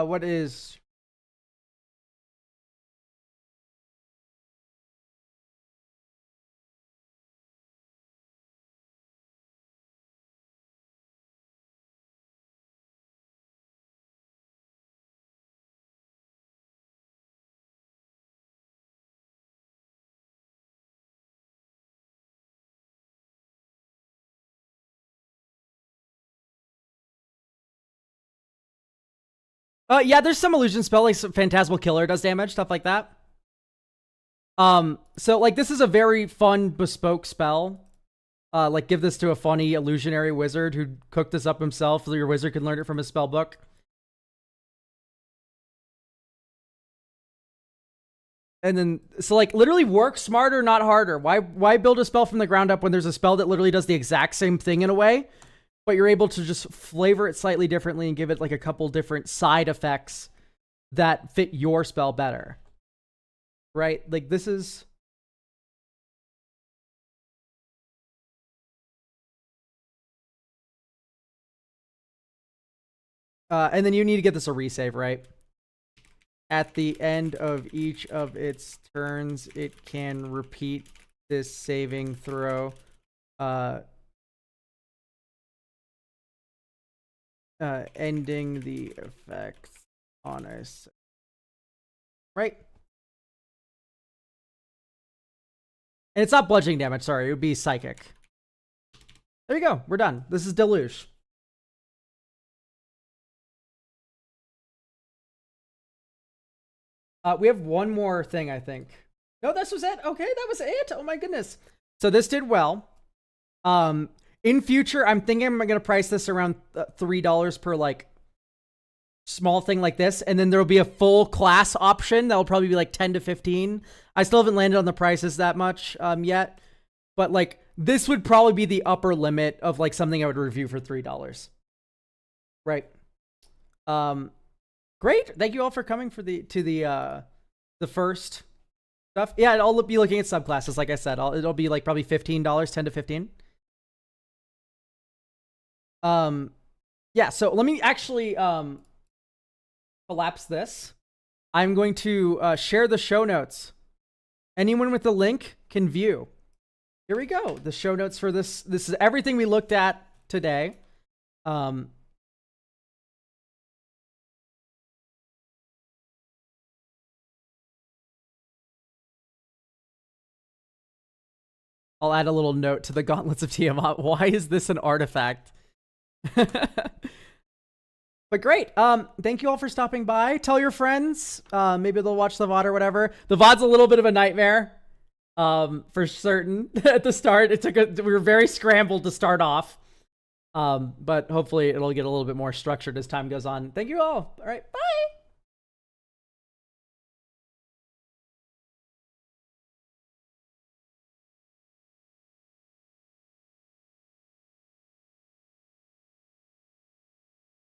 What is... yeah, there's some illusion spell, like Phantasmal Killer does damage, stuff like that. So like this is a very fun bespoke spell. Like give this to a funny illusionary wizard who cooked this up himself, so your wizard can learn it from his spell book. And then, so like literally work smarter, not harder. Why build a spell from the ground up when there's a spell that literally does the exact same thing in a way, but you're able to just flavor it slightly differently and give it like a couple different side effects that fit your spell better. Right? Like this is... and then you need to get this a resave, right? At the end of each of its turns, it can repeat this saving throw. Ending the effect on us. Right? And it's not bludgeoning damage, sorry. It would be psychic. There you go. We're done. This is Deluge. We have one more thing, I think. No, this was it. Okay, that was it. Oh my goodness. So this did well. In future, I'm thinking I'm gonna price this around $3 per like small thing like this, and then there'll be a full class option that'll probably be like 10 to 15. I still haven't landed on the prices that much yet, but like this would probably be the upper limit of like something I would review for $3. Right. Great. Thank you all for coming for the first stuff. Yeah, I'll be looking at subclasses. Like I said, it'll be like probably $15, 10 to 15. Yeah. So let me actually collapse this. I'm going to share the show notes. Anyone with the link can view. Here we go. The show notes for this. This is everything we looked at today. I'll add a little note to the Gauntlets of Tiamat. Why is this an artifact? But But great. Thank you all for stopping by. Tell your friends. Maybe they'll watch the VOD or whatever. The VOD's a little bit of a nightmare. For certain. At the start, we were very scrambled to start off. But hopefully it'll get a little bit more structured as time goes on. Thank you all. All right, bye.